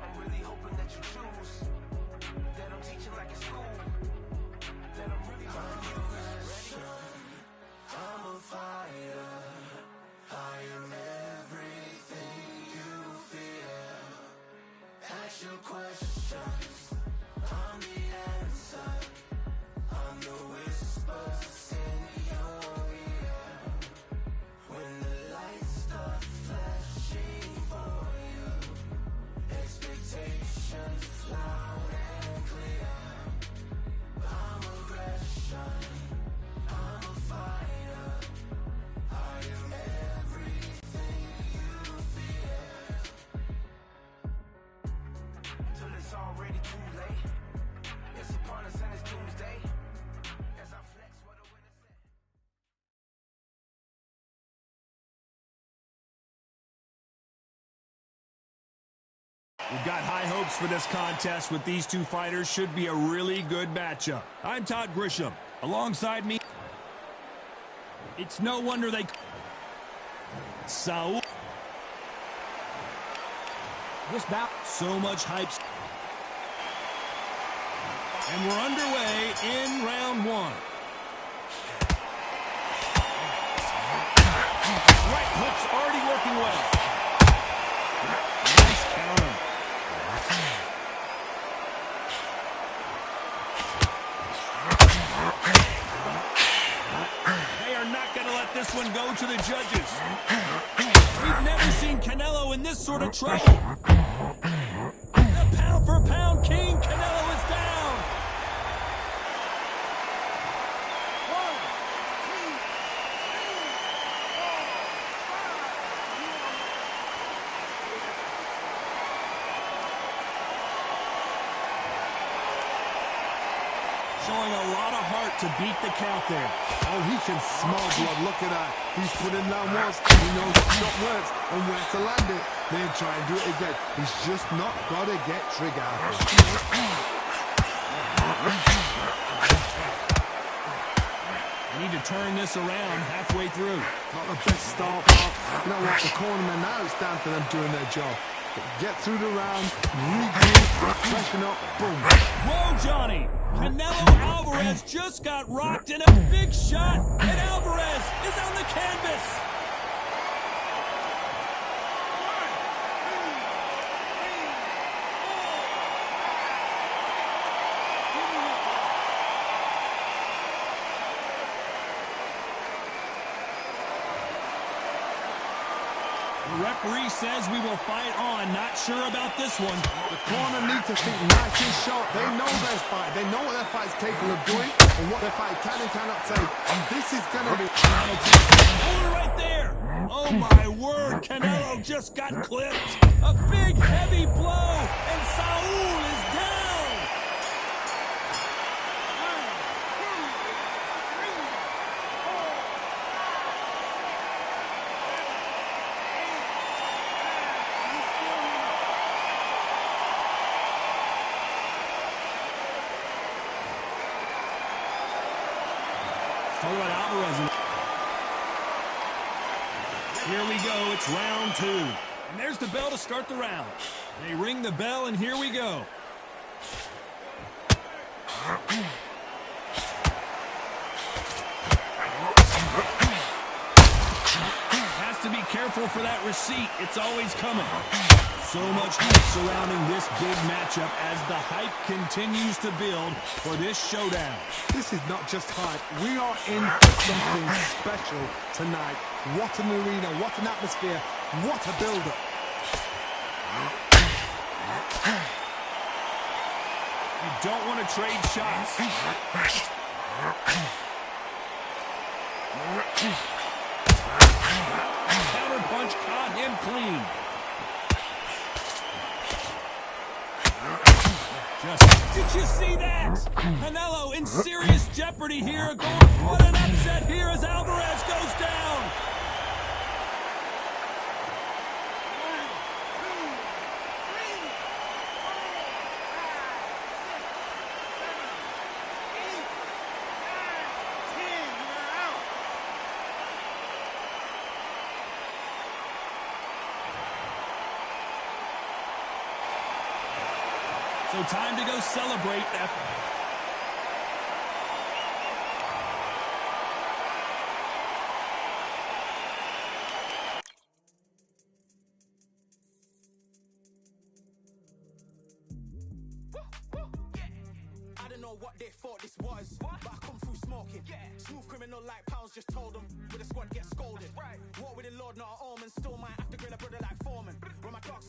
I'm really hoping that you choose. That I'm teaching like it's school. That I'm really hoping you ready. I'm a fighter. I am everything you fear. Ask your questions. I'm the answer. I'm the whispers in your ear. When the lights start flashing for you, expectations loud and clear. I'm aggression, I'm a fighter. I am everything you fear. Till it's already too late. It's upon us and it's doomsday. got high hopes for this contest with these two fighters. Should be a really good matchup. I'm Todd Grisham. Alongside me, it's no wonder they... Saul. This bout... So much hype. And we're underway in round one. Right hook's already working well. Nice counter. They are not going to let this one go to the judges. We've never seen Canelo in this sort of trouble. The pound-for-pound king, Canelo, is down. Showing a lot of heart to beat the count there. Oh, he can smell blood. Look at that. He's putting down once. He knows the shot works and where to land it. Then try and do it again. He's just not got to get trigger. We need to turn this around halfway through. Not the best start, but you know what? The cornerman now, it's down to them doing their job. Get through the round, regroup, freshen up, boom. Whoa, Johnny! Canelo Alvarez just got rocked in a big shot, and Alvarez is on the canvas. The referee says we will fight on. Not sure about this one. The corner need to think nice and sharp. They know their fight. They know what their fight's capable of doing and what their fight can and cannot take. And this is going to be... Oh, right there. Oh, my word. Canelo just got clipped. A big, heavy blow, and Saul is down. Talk about Alvarez. Here we go. It's round two. And there's the bell to start the round. They ring the bell, and here we go. Has to be careful for that receipt. It's always coming. So much hype surrounding this big matchup as the hype continues to build for this showdown. This is not just hype. We are in for something special tonight. What an arena, what an atmosphere, what a build-up. You don't want to trade shots. Counter punch caught him clean. Did you see that? Canelo in serious jeopardy here. What an upset here as Alvarez goes down. So time to go celebrate that. I don't know what they thought this was, but I come through smoking. Smooth criminal like pounds, just told them with a squad get scolded. Walk with the Lord, not an omen. Still might have to grill a brother like Foreman. When my dogs